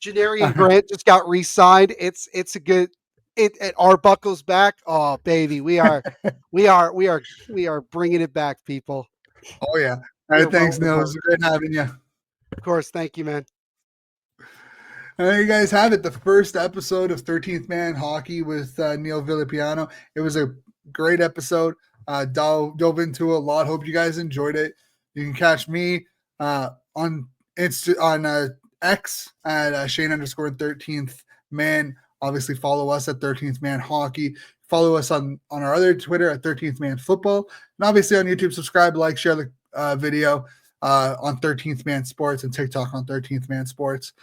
[SPEAKER 2] Janarian Grant just got re-signed. It's a good. At Arbuckle's back. Oh baby, we are bringing it back, people.
[SPEAKER 1] Oh yeah. All right, thanks, Neil. It was great having you.
[SPEAKER 2] Of course, thank you, man.
[SPEAKER 1] And there you guys have it, the first episode of 13th Man Hockey with Neil Villapiano. It was a great episode. Dove into a lot. Hope you guys enjoyed it. You can catch me on X at Shane_13th Man. Obviously, follow us at 13th Man Hockey. Follow us on our other Twitter at 13th Man Football. And obviously on YouTube, subscribe, like, share the video on 13th Man Sports, and TikTok on 13th Man Sports.